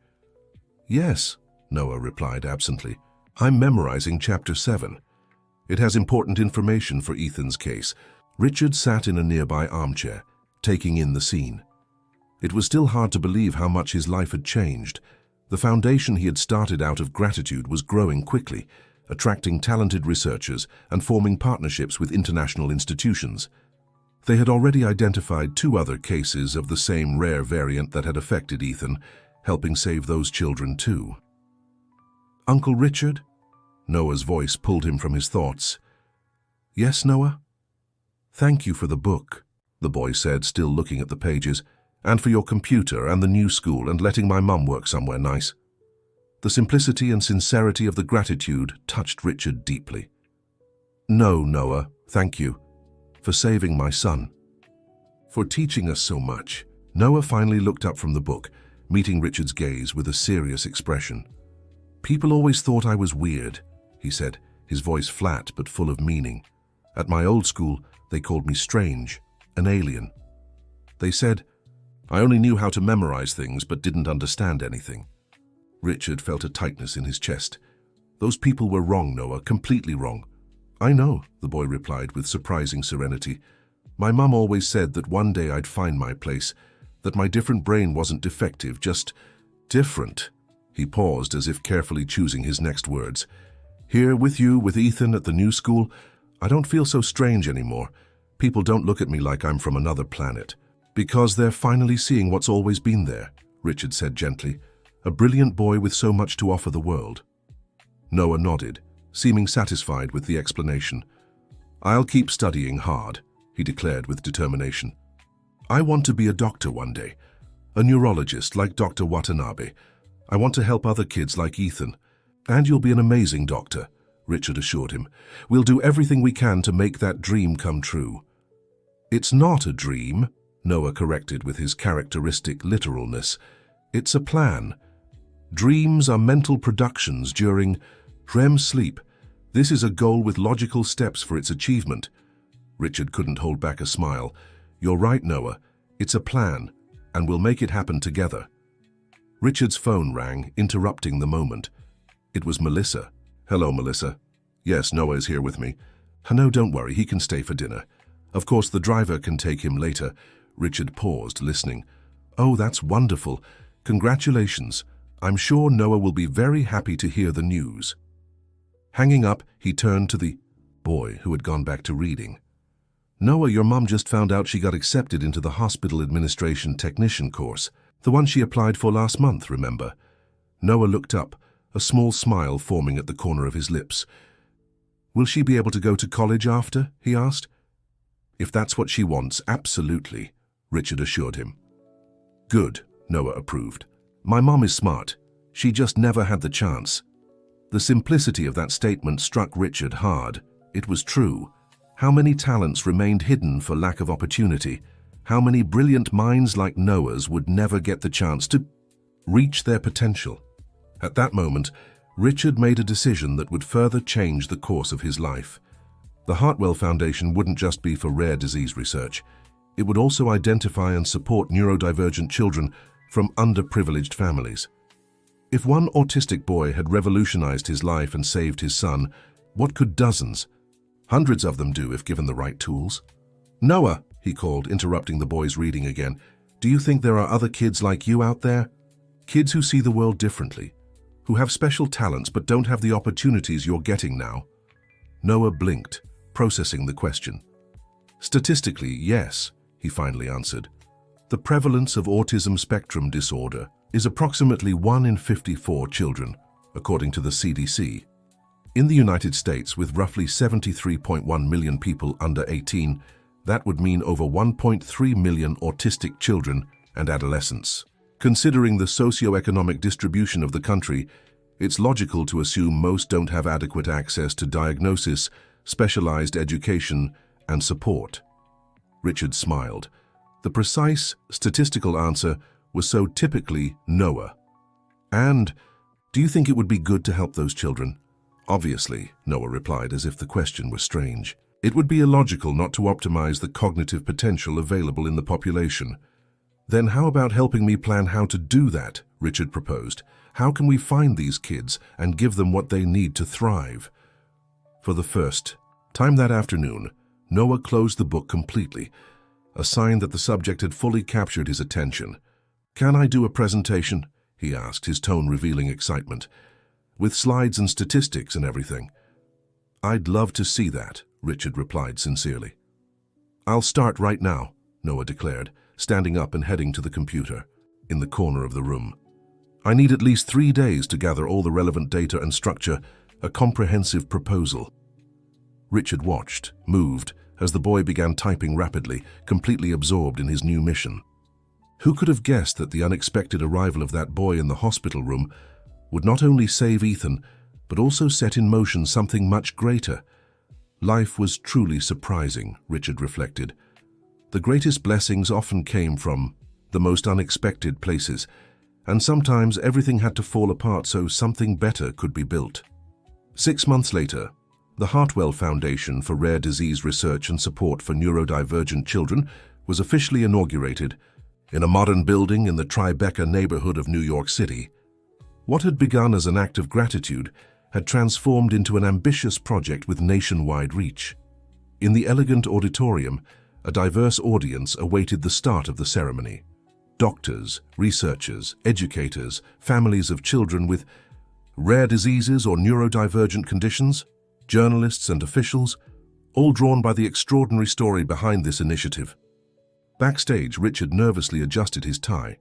Yes, Noah replied absently. I'm memorizing chapter 7. It has important information for Ethan's case. Richard sat in a nearby armchair, taking in the scene. It was still hard to believe how much his life had changed. The foundation he had started out of gratitude was growing quickly, attracting talented researchers and forming partnerships with international institutions. They had already identified 2 other cases of the same rare variant that had affected Ethan, helping save those children too. Uncle Richard? Noah's voice pulled him from his thoughts. Yes, Noah? Thank you for the book, the boy said, still looking at the pages, and for your computer and the new school and letting my mum work somewhere nice. The simplicity and sincerity of the gratitude touched Richard deeply. No, Noah, thank you. For saving my son. For teaching us so much. Noah finally looked up from the book, meeting Richard's gaze with a serious expression. People always thought I was weird, he said, his voice flat but full of meaning. At my old school, they called me strange, an alien. They said I only knew how to memorize things but didn't understand anything. Richard felt a tightness in his chest. Those people were wrong, Noah, completely wrong. I know, the boy replied with surprising serenity. My mum always said that one day I'd find my place, that my different brain wasn't defective, just different. He paused as if carefully choosing his next words. Here with you, with Ethan at the new school, I don't feel so strange anymore. People don't look at me like I'm from another planet. Because they're finally seeing what's always been there, Richard said gently. A brilliant boy with so much to offer the world. Noah nodded, seeming satisfied with the explanation. I'll keep studying hard, he declared with determination. I want to be a doctor one day, a neurologist like Dr. Watanabe. I want to help other kids like Ethan. And you'll be an amazing doctor, Richard assured him. We'll do everything we can to make that dream come true. It's not a dream, Noah corrected with his characteristic literalness. It's a plan. Dreams are mental productions during REM sleep. This is a goal with logical steps for its achievement. Richard couldn't hold back a smile. You're right, Noah. It's a plan, and we'll make it happen together. Richard's phone rang, interrupting the moment. It was Melissa. Hello, Melissa. Yes, Noah is here with me. No, don't worry, he can stay for dinner. Of course, the driver can take him later. Richard paused, listening. Oh, that's wonderful. Congratulations. I'm sure Noah will be very happy to hear the news. Hanging up, he turned to the boy who had gone back to reading. Noah, your mom just found out she got accepted into the hospital administration technician course, the one she applied for last month, remember? Noah looked up, a small smile forming at the corner of his lips. Will she be able to go to college after? He asked. If that's what she wants, absolutely, Richard assured him. Good, Noah approved. My mom is smart. She just never had the chance. The simplicity of that statement struck Richard hard. It was true. How many talents remained hidden for lack of opportunity? How many brilliant minds like Noah's would never get the chance to reach their potential? At that moment, Richard made a decision that would further change the course of his life. The Hartwell Foundation wouldn't just be for rare disease research. It would also identify and support neurodivergent children from underprivileged families. If one autistic boy had revolutionized his life and saved his son, what could dozens, hundreds of them do if given the right tools? Noah, he called, interrupting the boy's reading again, do you think there are other kids like you out there? Kids who see the world differently, who have special talents but don't have the opportunities you're getting now? Noah blinked, processing the question. Statistically, yes, he finally answered. The prevalence of autism spectrum disorder is approximately 1 in 54 children, according to the CDC. In the United States, with roughly 73.1 million people under 18, that would mean over 1.3 million autistic children and adolescents. Considering the socioeconomic distribution of the country, it's logical to assume most don't have adequate access to diagnosis, specialized education, and support. Richard smiled. The precise, statistical answer was so typically Noah. And, do you think it would be good to help those children? Obviously, Noah replied as if the question were strange. It would be illogical not to optimize the cognitive potential available in the population. Then how about helping me plan how to do that? Richard proposed. How can we find these kids and give them what they need to thrive? For the first time that afternoon, Noah closed the book completely, a sign that the subject had fully captured his attention. Can I do a presentation? He asked, his tone revealing excitement. With slides and statistics and everything. I'd love to see that, Richard replied sincerely. I'll start right now, Noah declared, standing up and heading to the computer, in the corner of the room. I need at least 3 days to gather all the relevant data and structure a comprehensive proposal. Richard watched, moved, as the boy began typing rapidly, completely absorbed in his new mission. Who could have guessed that the unexpected arrival of that boy in the hospital room would not only save Ethan, but also set in motion something much greater? Life was truly surprising, Richard reflected. The greatest blessings often came from the most unexpected places, and sometimes everything had to fall apart so something better could be built. 6 months later, the Hartwell Foundation for Rare Disease Research and Support for Neurodivergent Children was officially inaugurated in a modern building in the Tribeca neighborhood of New York City. What had begun as an act of gratitude had transformed into an ambitious project with nationwide reach. In the elegant auditorium, a diverse audience awaited the start of the ceremony. Doctors, researchers, educators, families of children with rare diseases or neurodivergent conditions, journalists and officials, all drawn by the extraordinary story behind this initiative. Backstage, Richard nervously adjusted his tie.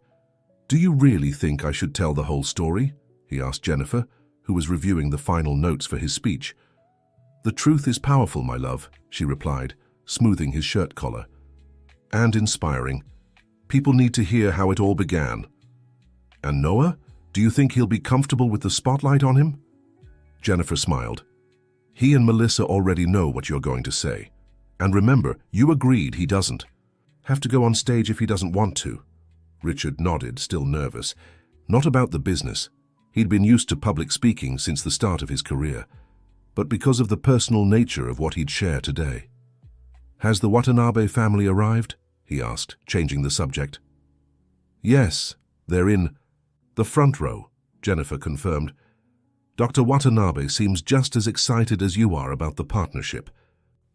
"Do you really think I should tell the whole story?" he asked Jennifer, who was reviewing the final notes for his speech. "The truth is powerful, my love," she replied, smoothing his shirt collar. "And inspiring. People need to hear how it all began." "And Noah? Do you think he'll be comfortable with the spotlight on him?" Jennifer smiled. "He and Melissa already know what you're going to say. And remember, you agreed he doesn't have to go on stage if he doesn't want to." Richard nodded, still nervous. Not about the business. He'd been used to public speaking since the start of his career, but because of the personal nature of what he'd share today. "Has the Watanabe family arrived?" he asked, changing the subject. "Yes, they're in the front row," Jennifer confirmed. "Dr. Watanabe seems just as excited as you are about the partnership."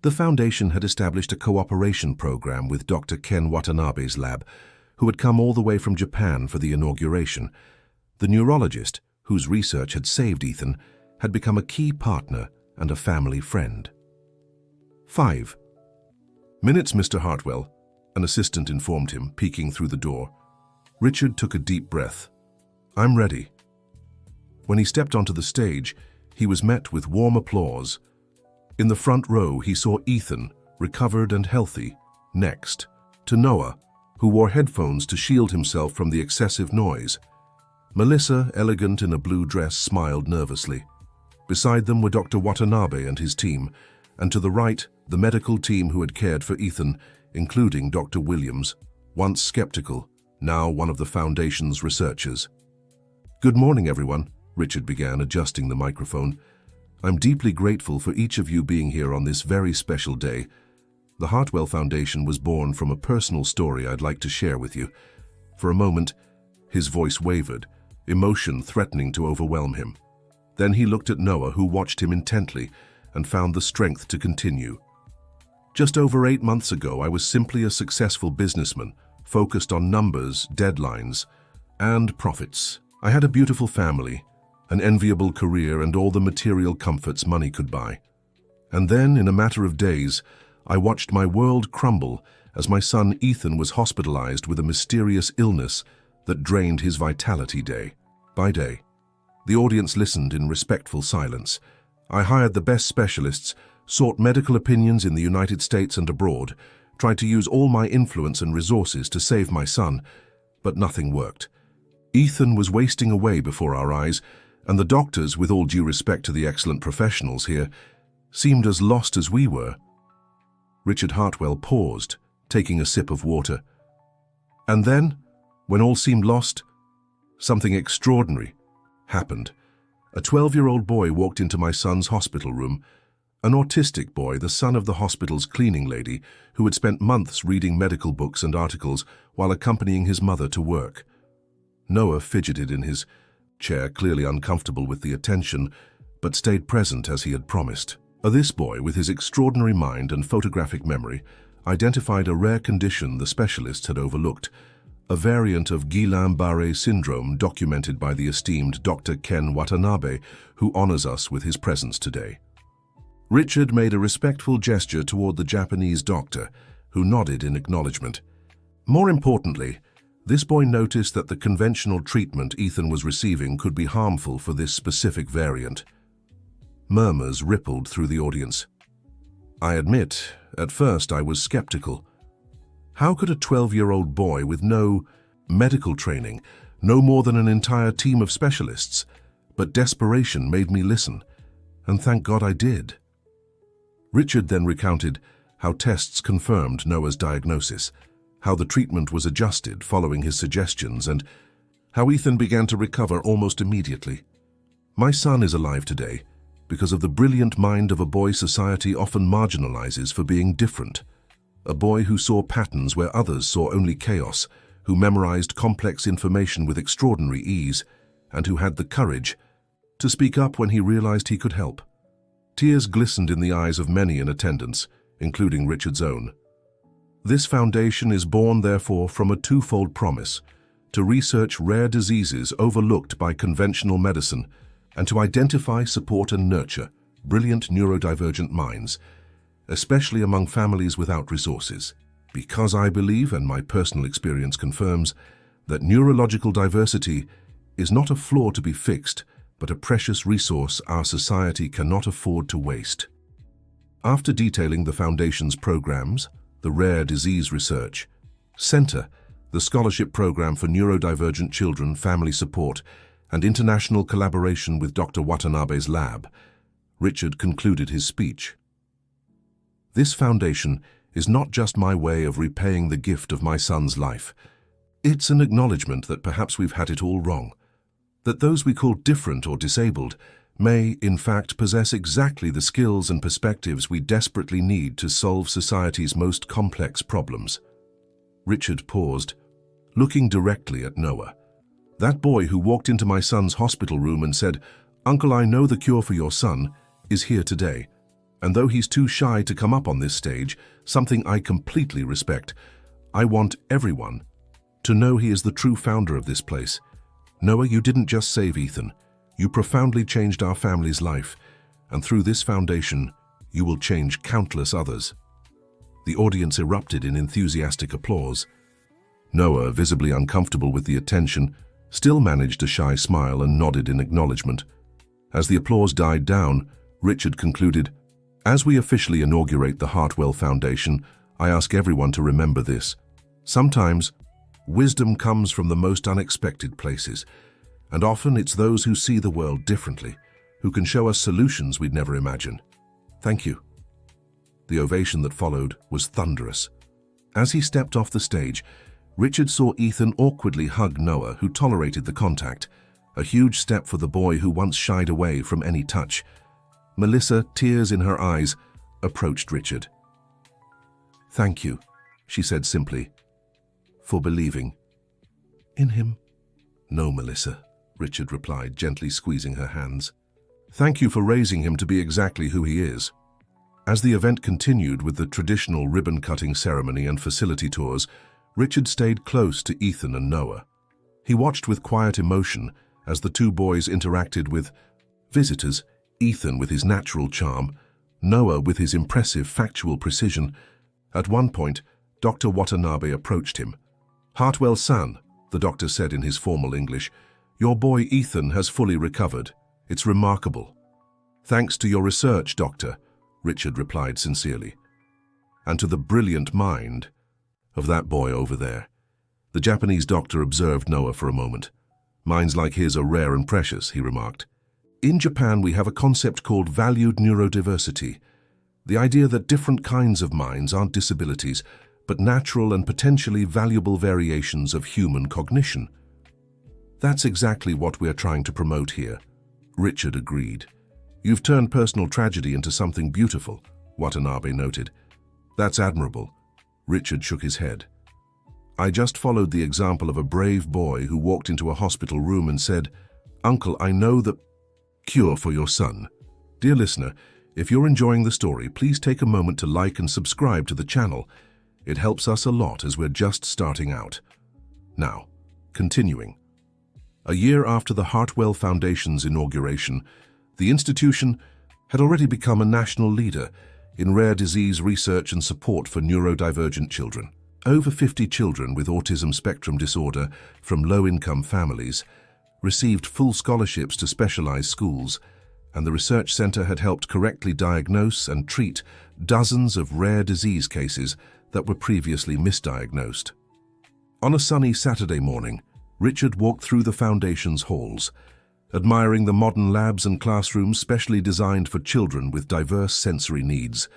The foundation had established a cooperation program with Dr. Ken Watanabe's lab, who had come all the way from Japan for the inauguration. The neurologist, whose research had saved Ethan, had become a key partner and a family friend. 5 minutes, Mr. Hartwell, an assistant informed him, peeking through the door. Richard took a deep breath. "I'm ready." When he stepped onto the stage, he was met with warm applause. In the front row, he saw Ethan, recovered and healthy, next to Noah, who wore headphones to shield himself from the excessive noise. Melissa, elegant in a blue dress, smiled nervously. Beside them were Dr. Watanabe and his team, and to the right, the medical team who had cared for Ethan, including Dr. Williams, once skeptical, now one of the Foundation's researchers. "Good morning, everyone," Richard began, adjusting the microphone. "I'm deeply grateful for each of you being here on this very special day. The Hartwell Foundation was born from a personal story I'd like to share with you." For a moment, his voice wavered, emotion threatening to overwhelm him. Then he looked at Noah, who watched him intently, and found the strength to continue. "Just over 8 months ago, I was simply a successful businessman, focused on numbers, deadlines, and profits. I had a beautiful family, an enviable career, and all the material comforts money could buy. And then, in a matter of days, I watched my world crumble as my son Ethan was hospitalized with a mysterious illness that drained his vitality day by day." The audience listened in respectful silence. "I hired the best specialists, sought medical opinions in the United States and abroad, tried to use all my influence and resources to save my son, but nothing worked. Ethan was wasting away before our eyes, and the doctors, with all due respect to the excellent professionals here, seemed as lost as we were." Richard Hartwell paused, taking a sip of water. "And then, when all seemed lost, something extraordinary happened. A 12-year-old boy walked into my son's hospital room, an autistic boy, the son of the hospital's cleaning lady, who had spent months reading medical books and articles while accompanying his mother to work." Noah fidgeted in his chair, clearly uncomfortable with the attention, but stayed present as he had promised. This boy, with his extraordinary mind and photographic memory, identified a rare condition the specialists had overlooked, a variant of Guillain-Barré syndrome documented by the esteemed Dr. Ken Watanabe, who honors us with his presence today. Richard made a respectful gesture toward the Japanese doctor, who nodded in acknowledgement. More importantly, this boy noticed that the conventional treatment Ethan was receiving could be harmful for this specific variant. Murmurs rippled through the audience. I admit, at first I was skeptical. How could a 12-year-old boy with no medical training know more than an entire team of specialists? But desperation made me listen, and thank God I did. Richard then recounted how tests confirmed Noah's diagnosis, how the treatment was adjusted following his suggestions, and how Ethan began to recover almost immediately. My son is alive today because of the brilliant mind of a boy society often marginalizes for being different. A boy who saw patterns where others saw only chaos, who memorized complex information with extraordinary ease, and who had the courage to speak up when he realized he could help. Tears glistened in the eyes of many in attendance, including Richard's own. This foundation is born, therefore, from a twofold promise: to research rare diseases overlooked by conventional medicine, and to identify, support, and nurture brilliant neurodivergent minds, especially among families without resources. Because I believe, and my personal experience confirms, that neurological diversity is not a flaw to be fixed, but a precious resource our society cannot afford to waste. After detailing the Foundation's programs, the Rare Disease Research Center, the Scholarship Program for Neurodivergent Children, Family Support, and international collaboration with Dr. Watanabe's lab, Richard concluded his speech. This foundation is not just my way of repaying the gift of my son's life. It's an acknowledgement that perhaps we've had it all wrong, that those we call different or disabled may, in fact, possess exactly the skills and perspectives we desperately need to solve society's most complex problems. Richard paused, looking directly at Noah. That boy who walked into my son's hospital room and said, "Uncle, I know the cure for your son," is here today. And though he's too shy to come up on this stage, something I completely respect, I want everyone to know he is the true founder of this place. Noah, you didn't just save Ethan. You profoundly changed our family's life, and through this foundation, you will change countless others. The audience erupted in enthusiastic applause. Noah, visibly uncomfortable with the attention, still managed a shy smile and nodded in acknowledgement. As the applause died down, Richard concluded, "As we officially inaugurate the Hartwell Foundation, I ask everyone to remember this. Sometimes, wisdom comes from the most unexpected places, and often it's those who see the world differently, who can show us solutions we'd never imagined. Thank you." The ovation that followed was thunderous. As he stepped off the stage, Richard saw Ethan awkwardly hug Noah, who tolerated the contact, a huge step for the boy who once shied away from any touch. Melissa, tears in her eyes, approached Richard. "Thank you," she said simply, "for believing in him." "No, Melissa," Richard replied, gently squeezing her hands. "Thank you for raising him to be exactly who he is." As the event continued with the traditional ribbon-cutting ceremony and facility tours, Richard stayed close to Ethan and Noah. He watched with quiet emotion as the two boys interacted with visitors, Ethan with his natural charm, Noah with his impressive factual precision. At one point, Dr. Watanabe approached him. "Hartwell-san," the doctor said in his formal English, "your boy Ethan has fully recovered. It's remarkable." "Thanks to your research, doctor," Richard replied sincerely. "And to the brilliant mind of that boy over there." The Japanese doctor observed Noah for a moment. "Minds like his are rare and precious," he remarked. "In Japan, we have a concept called valued neurodiversity, the idea that different kinds of minds aren't disabilities, but natural and potentially valuable variations of human cognition." "That's exactly what we're trying to promote here," Richard agreed. "You've turned personal tragedy into something beautiful," Watanabe noted. "That's admirable." Richard shook his head. "I just followed the example of a brave boy who walked into a hospital room and said, 'Uncle, I know the cure for your son.'" Dear listener, if you're enjoying the story, please take a moment to like and subscribe to the channel. It helps us a lot as we're just starting out. Now, continuing. A year after the Hartwell Foundation's inauguration, the institution had already become a national leader in rare disease research and support for neurodivergent children. Over 50 children with autism spectrum disorder from low-income families received full scholarships to specialized schools, and the research center had helped correctly diagnose and treat dozens of rare disease cases that were previously misdiagnosed. On a sunny Saturday morning, Richard walked through the Foundation's halls, admiring the modern labs and classrooms specially designed for children with diverse sensory needs.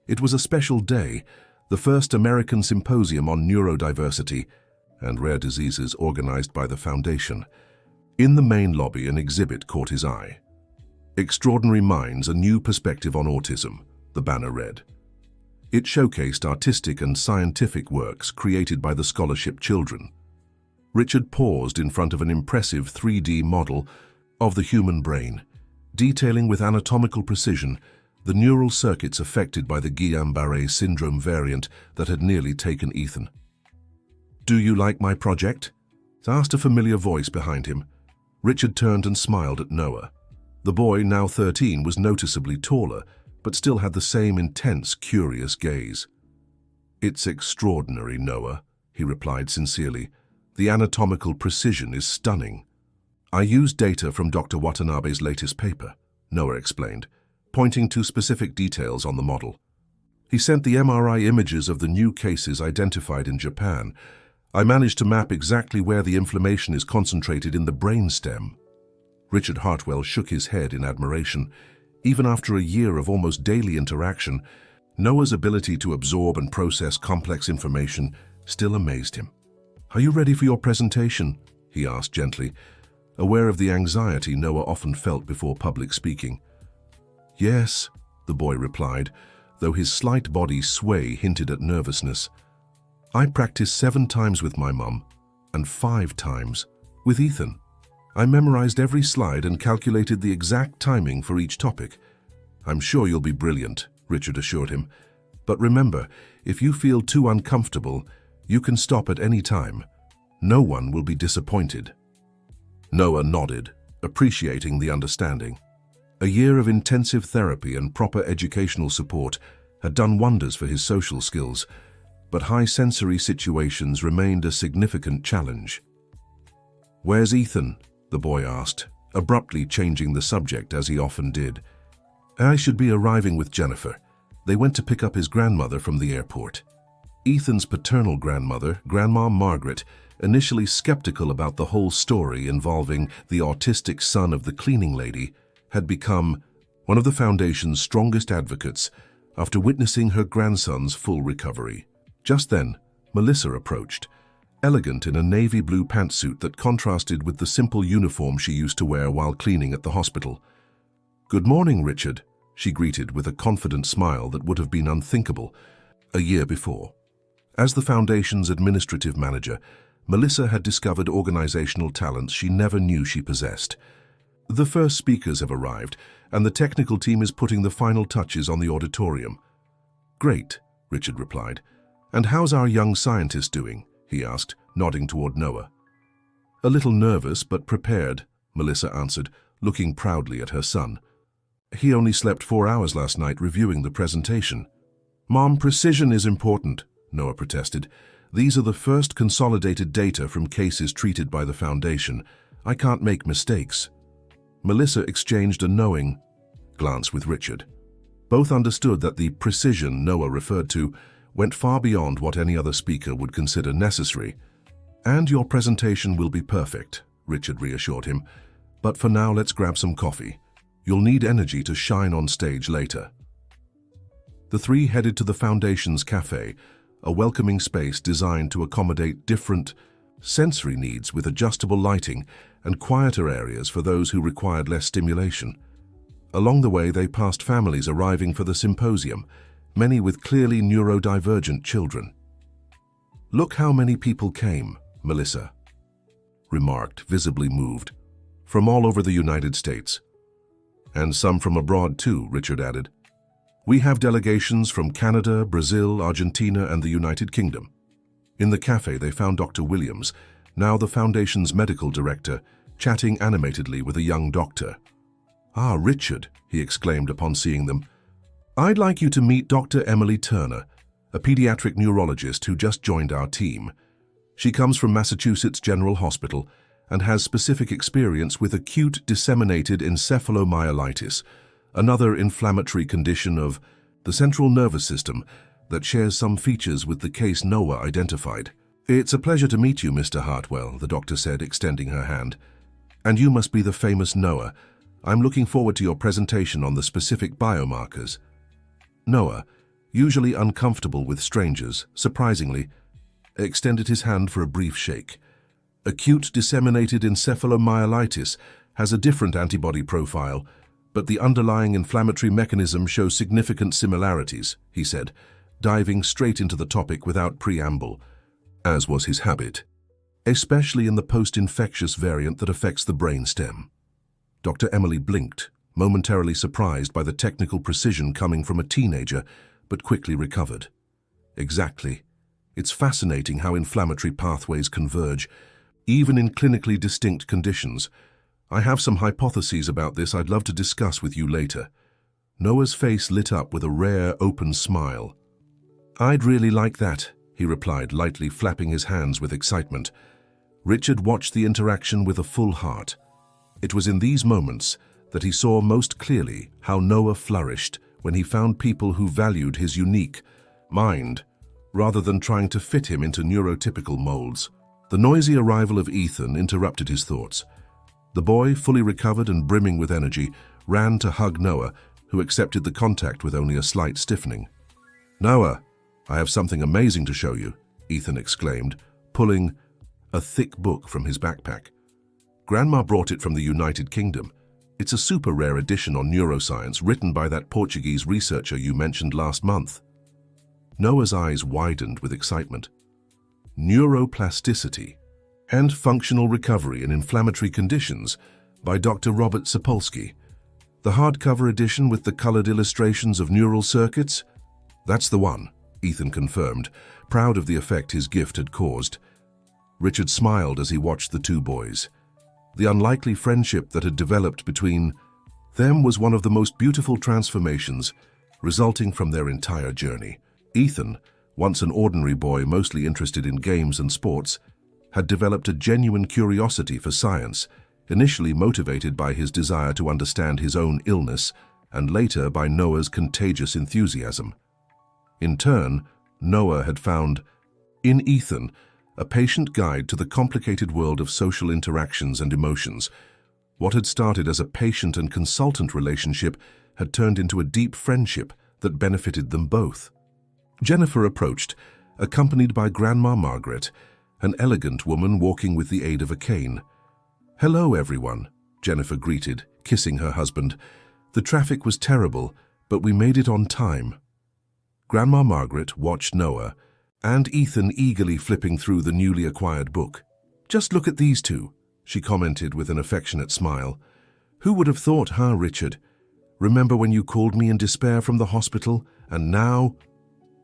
It was a special day, the first American symposium on neurodiversity and rare diseases organized by the Foundation. In the main lobby, an exhibit caught his eye. "Extraordinary Minds, a New Perspective on Autism," the banner read. It showcased artistic and scientific works created by the scholarship children. Richard paused in front of an impressive 3D model of the human brain, detailing with anatomical precision the neural circuits affected by the Guillain-Barré syndrome variant that had nearly taken Ethan. "Do you like my project?" asked a familiar voice behind him. Richard turned and smiled at Noah. The boy, now 13, was noticeably taller, but still had the same intense, curious gaze. "It's extraordinary, Noah," he replied sincerely. "The anatomical precision is stunning." "I used data from Dr. Watanabe's latest paper," Noah explained, pointing to specific details on the model. "He sent the MRI images of the new cases identified in Japan. I managed to map exactly where the inflammation is concentrated in the brainstem." Richard Hartwell shook his head in admiration. Even after a year of almost daily interaction, Noah's ability to absorb and process complex information still amazed him. "Are you ready for your presentation?" he asked gently, aware of the anxiety Noah often felt before public speaking. "Yes," the boy replied, though his slight body sway hinted at nervousness. "I practiced 7 times with my mum and 5 times with Ethan. I memorized every slide and calculated the exact timing for each topic." "I'm sure you'll be brilliant," Richard assured him. "But remember, if you feel too uncomfortable, you can stop at any time. No one will be disappointed." Noah nodded, appreciating the understanding. A year of intensive therapy and proper educational support had done wonders for his social skills, but high-sensory situations remained a significant challenge. "Where's Ethan?" the boy asked, abruptly changing the subject as he often did. "I should be arriving with Jennifer. They went to pick up his grandmother from the airport." Ethan's paternal grandmother, Grandma Margaret, initially skeptical about the whole story involving the autistic son of the cleaning lady, had become one of the Foundation's strongest advocates after witnessing her grandson's full recovery. Just then, Melissa approached, elegant in a navy blue pantsuit that contrasted with the simple uniform she used to wear while cleaning at the hospital. "Good morning, Richard," she greeted with a confident smile that would have been unthinkable a year before. As the Foundation's administrative manager, Melissa had discovered organizational talents she never knew she possessed. "The first speakers have arrived, and the technical team is putting the final touches on the auditorium." "Great," Richard replied. "And how's our young scientist doing?" he asked, nodding toward Noah. "A little nervous but prepared," Melissa answered, looking proudly at her son. "He only slept 4 hours last night reviewing the presentation." "Mom, precision is important," Noah protested. "These are the first consolidated data from cases treated by the Foundation. I can't make mistakes." Melissa exchanged a knowing glance with Richard. Both understood that the precision Noah referred to went far beyond what any other speaker would consider necessary. "And your presentation will be perfect," Richard reassured him. "But for now, let's grab some coffee. You'll need energy to shine on stage later." The three headed to the Foundation's cafe, a welcoming space designed to accommodate different sensory needs with adjustable lighting and quieter areas for those who required less stimulation. Along the way, they passed families arriving for the symposium, many with clearly neurodivergent children. "Look how many people came," Melissa remarked, visibly moved. "From all over the United States." "And some from abroad too," Richard added. "We have delegations from Canada, Brazil, Argentina, and the United Kingdom." In the cafe, they found Dr. Williams, now the Foundation's medical director, chatting animatedly with a young doctor. "Ah, Richard," he exclaimed upon seeing them. "I'd like you to meet Dr. Emily Turner, a pediatric neurologist who just joined our team. She comes from Massachusetts General Hospital and has specific experience with acute disseminated encephalomyelitis, another inflammatory condition of the central nervous system that shares some features with the case Noah identified." "It's a pleasure to meet you, Mr. Hartwell," the doctor said, extending her hand. "And you must be the famous Noah. I'm looking forward to your presentation on the specific biomarkers." Noah, usually uncomfortable with strangers, surprisingly, extended his hand for a brief shake. "Acute disseminated encephalomyelitis has a different antibody profile, but the underlying inflammatory mechanism shows significant similarities," he said, diving straight into the topic without preamble, as was his habit, especially in the post-infectious variant that affects the brainstem. Dr. Emily blinked, momentarily surprised by the technical precision coming from a teenager, but quickly recovered. Exactly. It's fascinating how inflammatory pathways converge, even in clinically distinct conditions. I have some hypotheses about this I'd love to discuss with you later. Noah's face lit up with a rare, open smile. I'd really like that, he replied, lightly flapping his hands with excitement. Richard watched the interaction with a full heart. It was in these moments that he saw most clearly how Noah flourished when he found people who valued his unique mind, rather than trying to fit him into neurotypical molds. The noisy arrival of Ethan interrupted his thoughts. The boy, fully recovered and brimming with energy, ran to hug Noah, who accepted the contact with only a slight stiffening. "Noah, I have something amazing to show you," Ethan exclaimed, pulling a thick book from his backpack. "Grandma brought it from the United Kingdom. It's a super rare edition on neuroscience written by that Portuguese researcher you mentioned last month." Noah's eyes widened with excitement. Neuroplasticity and Functional Recovery in Inflammatory Conditions by Dr. Robert Sapolsky. The hardcover edition with the colored illustrations of neural circuits? "That's the one," Ethan confirmed, proud of the effect his gift had caused. Richard smiled as he watched the two boys. The unlikely friendship that had developed between them was one of the most beautiful transformations resulting from their entire journey. Ethan, once an ordinary boy mostly interested in games and sports, had developed a genuine curiosity for science, initially motivated by his desire to understand his own illness and later by Noah's contagious enthusiasm. In turn, Noah had found, in Ethan, a patient guide to the complicated world of social interactions and emotions. What had started as a patient and consultant relationship had turned into a deep friendship that benefited them both. Jennifer approached, accompanied by Grandma Margaret, an elegant woman walking with the aid of a cane. "Hello, everyone," Jennifer greeted, kissing her husband. "The traffic was terrible, but we made it on time." Grandma Margaret watched Noah and Ethan eagerly flipping through the newly acquired book. "Just look at these two," she commented with an affectionate smile. "Who would have thought, huh, Richard? Remember when you called me in despair from the hospital, and now—"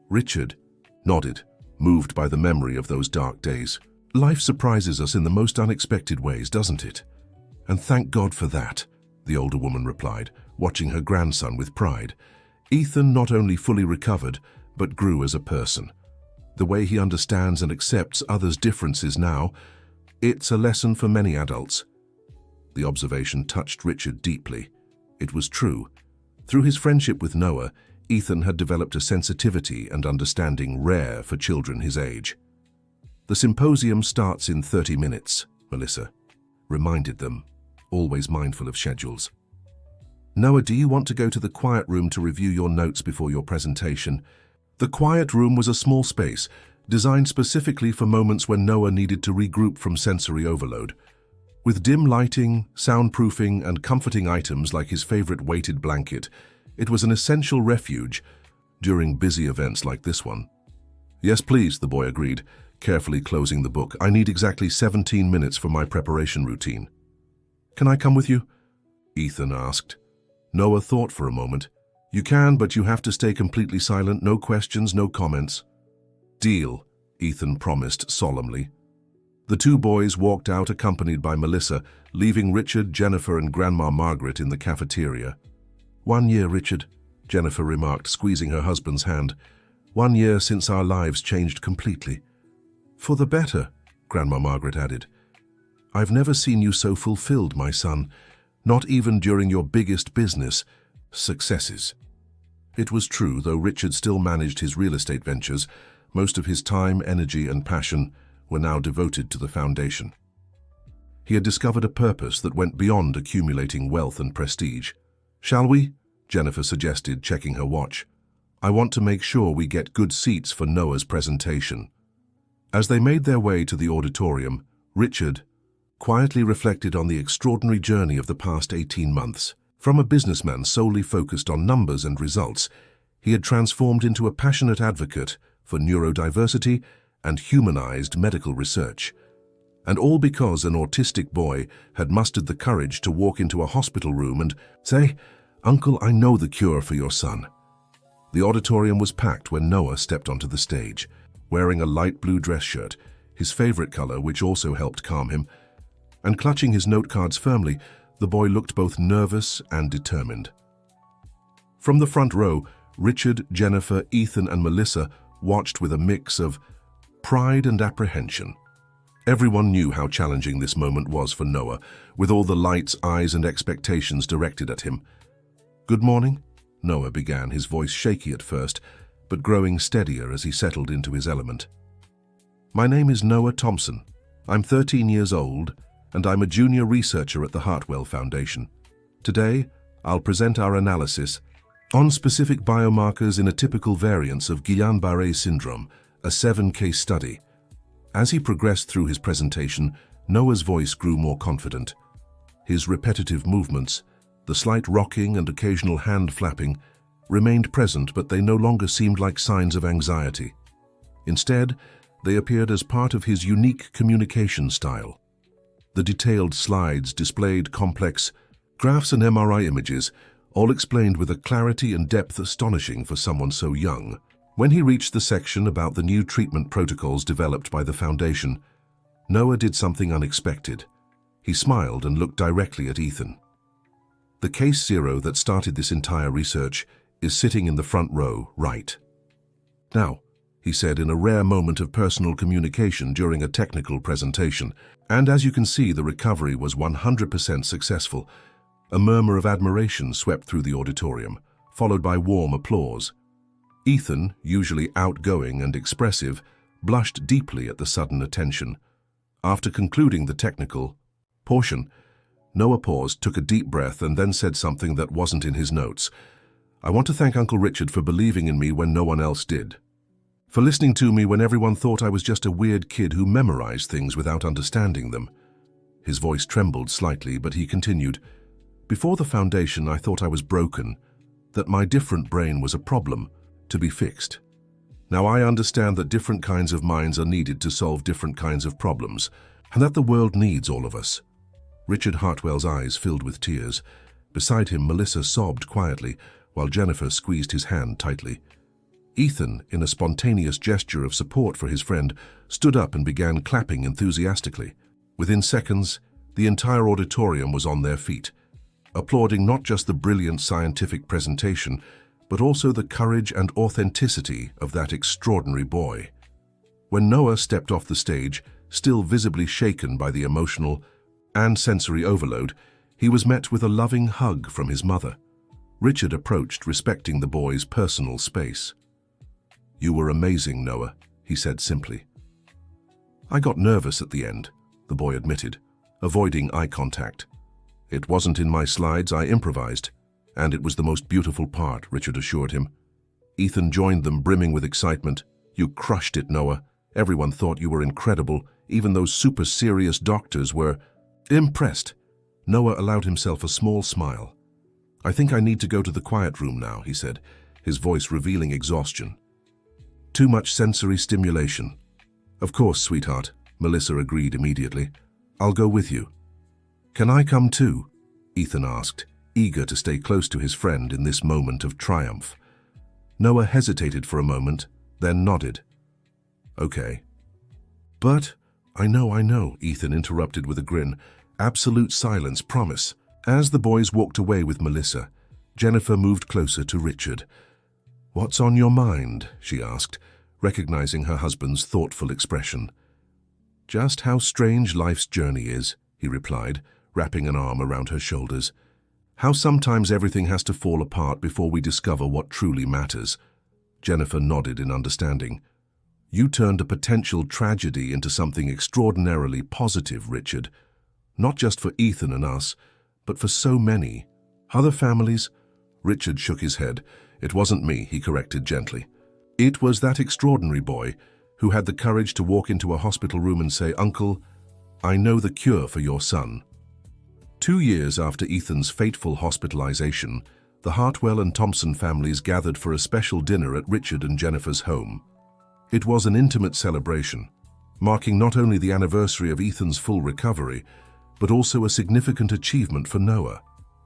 Richard nodded, moved by the memory of those dark days. "Life surprises us in the most unexpected ways, doesn't it? And thank God for that," the older woman replied, watching her grandson with pride. Ethan not only fully recovered, but grew as a person. The way he understands and accepts others' differences now, it's a lesson for many adults. The observation touched Richard deeply. It was true. Through his friendship with Noah, Ethan had developed a sensitivity and understanding rare for children his age. "The symposium starts in 30 minutes, Melissa," reminded them, always mindful of schedules. "Noah, do you want to go to the quiet room to review your notes before your presentation?" The quiet room was a small space, designed specifically for moments when Noah needed to regroup from sensory overload. With dim lighting, soundproofing, and comforting items like his favorite weighted blanket, it was an essential refuge during busy events like this one. "Yes, please," the boy agreed, carefully closing the book. "I need exactly 17 minutes for my preparation routine." "Can I come with you?" Ethan asked. Noah thought for a moment. "You can, but you have to stay completely silent, no questions, no comments." "Deal," Ethan promised solemnly. The two boys walked out accompanied by Melissa, leaving Richard, Jennifer, and Grandma Margaret in the cafeteria. "1 year, Richard," Jennifer remarked, squeezing her husband's hand. "1 year since our lives changed completely." "For the better," Grandma Margaret added. "I've never seen you so fulfilled, my son, not even during your biggest business successes." It was true, though Richard still managed his real estate ventures, most of his time, energy, and passion were now devoted to the foundation. He had discovered a purpose that went beyond accumulating wealth and prestige. "Shall we?" Jennifer suggested, checking her watch. "I want to make sure we get good seats for Noah's presentation." As they made their way to the auditorium, Richard quietly reflected on the extraordinary journey of the past 18 months. From a businessman solely focused on numbers and results, he had transformed into a passionate advocate for neurodiversity and humanized medical research. And all because an autistic boy had mustered the courage to walk into a hospital room and say, "Uncle, I know the cure for your son." The auditorium was packed when Noah stepped onto the stage, wearing a light blue dress shirt, his favorite color, which also helped calm him. And clutching his note cards firmly, the boy looked both nervous and determined. From the front row, Richard, Jennifer, Ethan, and Melissa watched with a mix of pride and apprehension. Everyone knew how challenging this moment was for Noah, with all the lights, eyes, and expectations directed at him. "Good morning," Noah began, his voice shaky at first, but growing steadier as he settled into his element. "My name is Noah Thompson. I'm 13 years old, and I'm a junior researcher at the Hartwell Foundation. Today, I'll present our analysis on specific biomarkers in a typical variance of Guillain-Barré syndrome, a 7-case study." As he progressed through his presentation, Noah's voice grew more confident. His repetitive movements, the slight rocking and occasional hand flapping, remained present, but they no longer seemed like signs of anxiety. Instead, they appeared as part of his unique communication style. The detailed slides displayed complex graphs and MRI images, all explained with a clarity and depth astonishing for someone so young. When he reached the section about the new treatment protocols developed by the Foundation, Noah did something unexpected. He smiled and looked directly at Ethan. "The case zero that started this entire research is sitting in the front row, right now," he said in a rare moment of personal communication during a technical presentation. And as you can see, the recovery was 100% successful. A murmur of admiration swept through the auditorium, followed by warm applause. Ethan, usually outgoing and expressive, blushed deeply at the sudden attention. After concluding the technical portion, Noah paused, took a deep breath, and then said something that wasn't in his notes. "I want to thank Uncle Richard for believing in me when no one else did. For listening to me when everyone thought I was just a weird kid who memorized things without understanding them." His voice trembled slightly, but he continued, "Before the Foundation, I thought I was broken, that my different brain was a problem to be fixed. Now I understand that different kinds of minds are needed to solve different kinds of problems, and that the world needs all of us." Richard Hartwell's eyes filled with tears. Beside him, Melissa sobbed quietly, while Jennifer squeezed his hand tightly. Ethan, in a spontaneous gesture of support for his friend, stood up and began clapping enthusiastically. Within seconds, the entire auditorium was on their feet, applauding not just the brilliant scientific presentation, but also the courage and authenticity of that extraordinary boy. When Noah stepped off the stage, still visibly shaken by the emotional and sensory overload, he was met with a loving hug from his mother. Richard approached, respecting the boy's personal space. "You were amazing, Noah," he said simply. "I got nervous at the end," the boy admitted, avoiding eye contact. "It wasn't in my slides, I improvised. And it was the most beautiful part," Richard assured him. Ethan joined them, brimming with excitement. "You crushed it, Noah. Everyone thought you were incredible. Even those super serious doctors were impressed." Noah allowed himself a small smile. "I think I need to go to the quiet room now," he said, his voice revealing exhaustion. "Too much sensory stimulation." "Of course, sweetheart," Melissa agreed immediately. "I'll go with you." "Can I come too?" Ethan asked, eager to stay close to his friend in this moment of triumph. Noah hesitated for a moment, then nodded. "Okay." "But, I know," Ethan interrupted with a grin. "Absolute silence, promise." As the boys walked away with Melissa, Jennifer moved closer to Richard. "What's on your mind?" she asked, recognizing her husband's thoughtful expression. "Just how strange life's journey is," he replied, wrapping an arm around her shoulders. "How sometimes everything has to fall apart before we discover what truly matters." Jennifer nodded in understanding. "You turned a potential tragedy into something extraordinarily positive, Richard. Not just for Ethan and us, but for so many other families." Richard shook his head. "It wasn't me," he corrected gently. "It was that extraordinary boy who had the courage to walk into a hospital room and say, 'Uncle, I know the cure for your son.'" 2 years after Ethan's fateful hospitalization, the Hartwell and Thompson families gathered for a special dinner at Richard and Jennifer's home. It was an intimate celebration. marking not only the anniversary of Ethan's full recovery, but also a significant achievement for Noah,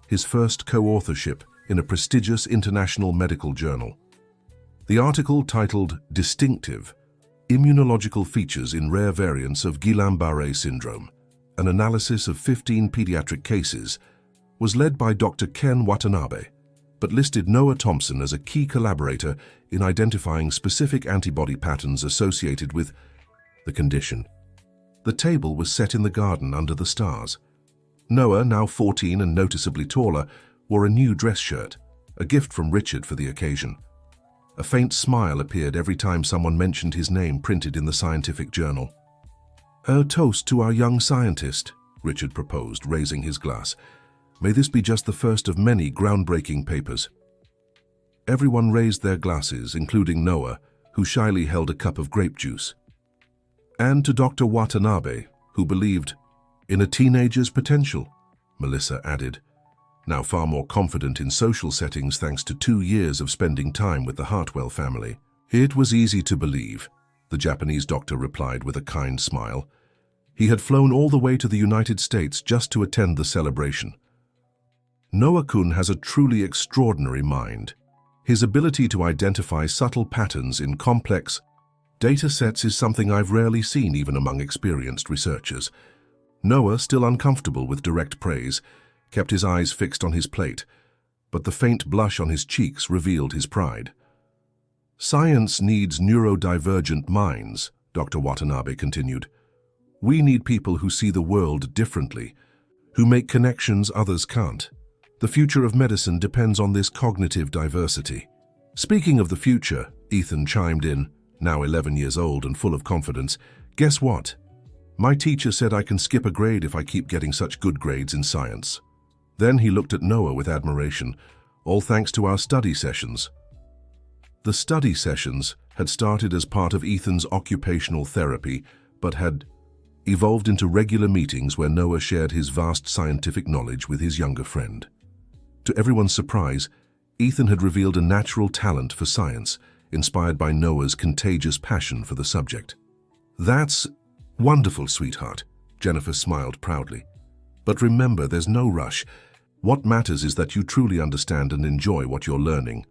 his first co-authorship in a prestigious international medical journal. The article, titled Distinctive: Immunological Features in Rare Variants of Guillain-Barré Syndrome, an analysis of 15 pediatric cases, was led by Dr. Ken Watanabe, but listed Noah Thompson as a key collaborator in identifying specific antibody patterns associated with the condition. The table was set in the garden under the stars. Noah, now 14 and noticeably taller, wore a new dress shirt, a gift from Richard for the occasion. A faint smile appeared every time someone mentioned his name printed in the scientific journal. "A toast to our young scientist," Richard proposed, raising his glass. "May this be just the first of many groundbreaking papers." Everyone raised their glasses, including Noah, who shyly held a cup of grape juice. "And to Dr. Watanabe, who believed in a teenager's potential," Melissa added, now far more confident in social settings thanks to 2 years of spending time with the Hartwell family. "It was easy to believe," the Japanese doctor replied with a kind smile. He had flown all the way to the United States just to attend the celebration. "Noah-kun has a truly extraordinary mind. His ability to identify subtle patterns in complex data sets is something I've rarely seen even among experienced researchers." Noah, still uncomfortable with direct praise, kept his eyes fixed on his plate, but the faint blush on his cheeks revealed his pride. "Science needs neurodivergent minds," Dr. Watanabe continued. "We need people who see the world differently, who make connections others can't. The future of medicine depends on this cognitive diversity." "Speaking of the future," Ethan chimed in, now 11 years old and full of confidence, "guess what? My teacher said I can skip a grade if I keep getting such good grades in science." Then he looked at Noah with admiration, all thanks to our study sessions. The study sessions had started as part of Ethan's occupational therapy, but had evolved into regular meetings where Noah shared his vast scientific knowledge with his younger friend. To everyone's surprise, Ethan had revealed a natural talent for science, inspired by Noah's contagious passion for the subject. "That's wonderful, sweetheart," Jennifer smiled proudly. "But remember, there's no rush. What matters is that you truly understand and enjoy what you're learning."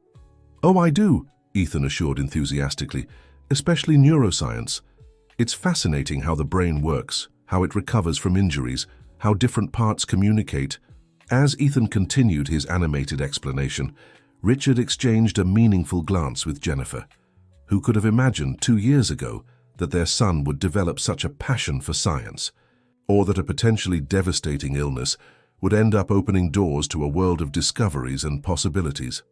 "Oh, I do," Ethan assured enthusiastically, "especially neuroscience. It's fascinating how the brain works, how it recovers from injuries, how different parts communicate." As Ethan continued his animated explanation, Richard exchanged a meaningful glance with Jennifer. Who could have imagined 2 years ago that their son would develop such a passion for science, or that a potentially devastating illness would end up opening doors to a world of discoveries and possibilities?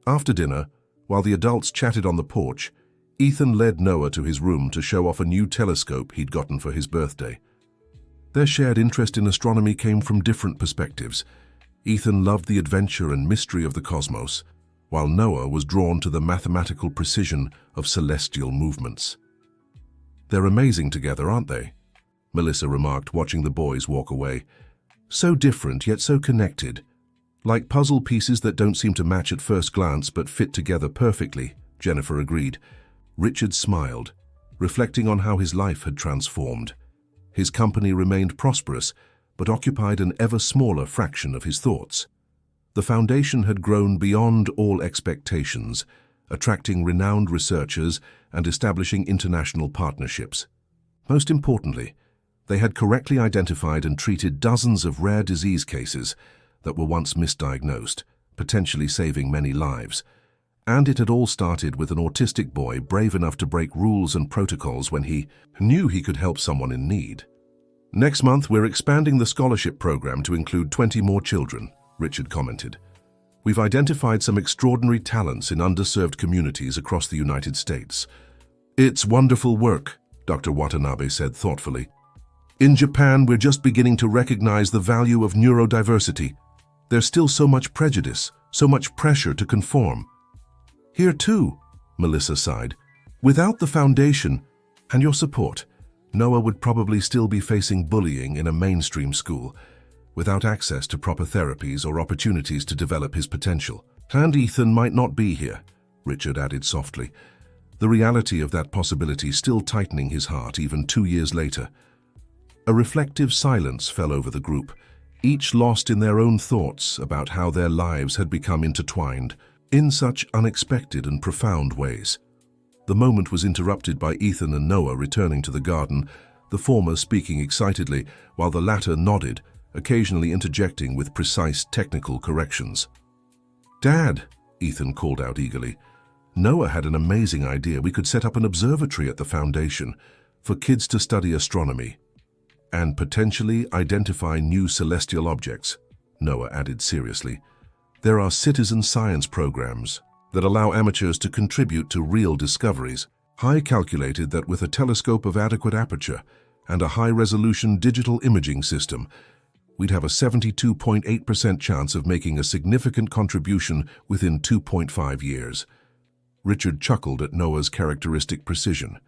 After dinner, while the adults chatted on the porch, Ethan led Noah to his room to show off a new telescope he'd gotten for his birthday. Their shared interest in astronomy came from different perspectives. Ethan loved the adventure and mystery of the cosmos, while Noah was drawn to the mathematical precision of celestial movements. "They're amazing together, aren't they?" Melissa remarked, watching the boys walk away. "So different, yet so connected. Like puzzle pieces that don't seem to match at first glance but fit together perfectly," Jennifer agreed. Richard smiled, reflecting on how his life had transformed. His company remained prosperous, but occupied an ever smaller fraction of his thoughts. The foundation had grown beyond all expectations, attracting renowned researchers and establishing international partnerships. Most importantly, they had correctly identified and treated dozens of rare disease cases that were once misdiagnosed, potentially saving many lives. And it had all started with an autistic boy brave enough to break rules and protocols when he knew he could help someone in need. "Next month, we're expanding the scholarship program to include 20 more children," Richard commented. "We've identified some extraordinary talents in underserved communities across the United States." "It's wonderful work," Dr. Watanabe said thoughtfully. "In Japan, we're just beginning to recognize the value of neurodiversity. There's still so much prejudice, so much pressure to conform." "Here too," Melissa sighed. "Without the foundation and your support, Noah would probably still be facing bullying in a mainstream school, without access to proper therapies or opportunities to develop his potential. And Ethan might not be here," Richard added softly. the reality of that possibility still tightening his heart even 2 years later. A reflective silence fell over the group, each lost in their own thoughts about how their lives had become intertwined in such unexpected and profound ways. The moment was interrupted by Ethan and Noah returning to the garden, the former speaking excitedly while the latter nodded, occasionally interjecting with precise technical corrections. "Dad," Ethan called out eagerly, "Noah had an amazing idea. We could set up an observatory at the foundation for kids to study astronomy and potentially identify new celestial objects," Noah added seriously. "There are citizen science programs that allow amateurs to contribute to real discoveries. I calculated that with a telescope of adequate aperture and a high-resolution digital imaging system, we'd have a 72.8% chance of making a significant contribution within 2.5 years. Richard chuckled at Noah's characteristic precision.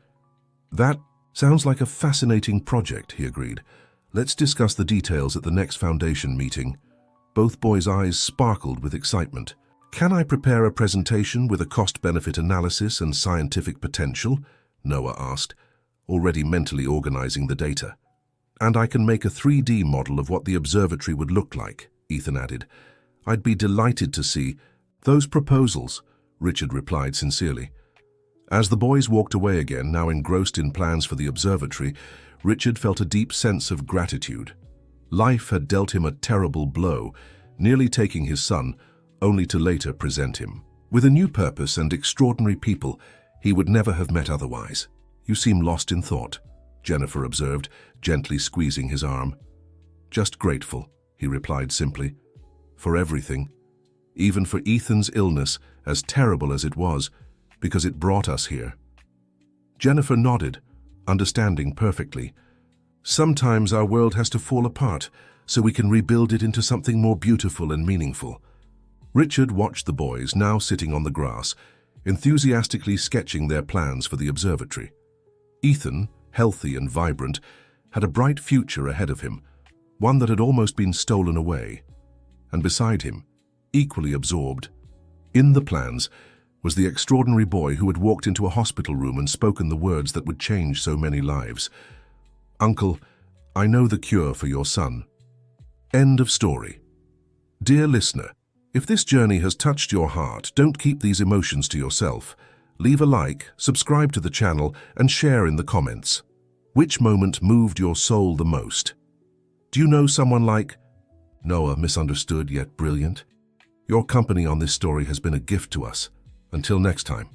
"That sounds like a fascinating project," he agreed. "Let's discuss the details at the next foundation meeting." Both boys' eyes sparkled with excitement. "Can I prepare a presentation with a cost-benefit analysis and scientific potential?" Noah asked, already mentally organizing the data. "And I can make a 3D model of what the observatory would look like," Ethan added. "I'd be delighted to see those proposals," Richard replied sincerely. As the boys walked away again, now engrossed in plans for the observatory, Richard felt a deep sense of gratitude. Life had dealt him a terrible blow, nearly taking his son, only to later present him with a new purpose and extraordinary people he would never have met otherwise. "You seem lost in thought," Jennifer observed, gently squeezing his arm. "Just grateful," he replied simply, "for everything, even for Ethan's illness, as terrible as it was, because it brought us here." Jennifer nodded, understanding perfectly. "Sometimes our world has to fall apart so we can rebuild it into something more beautiful and meaningful." Richard watched the boys, now sitting on the grass, enthusiastically sketching their plans for the observatory. Ethan, healthy and vibrant, had a bright future ahead of him, one that had almost been stolen away. And beside him, equally absorbed, in the plans, was the extraordinary boy who had walked into a hospital room and spoken the words that would change so many lives. "Uncle, I know the cure for your son." End of story. Dear listener, if this journey has touched your heart, don't keep these emotions to yourself. Leave a like, subscribe to the channel, and share in the comments. Which moment moved your soul the most? Do you know someone like Noah, misunderstood yet brilliant? Your company on this story has been a gift to us. Until next time.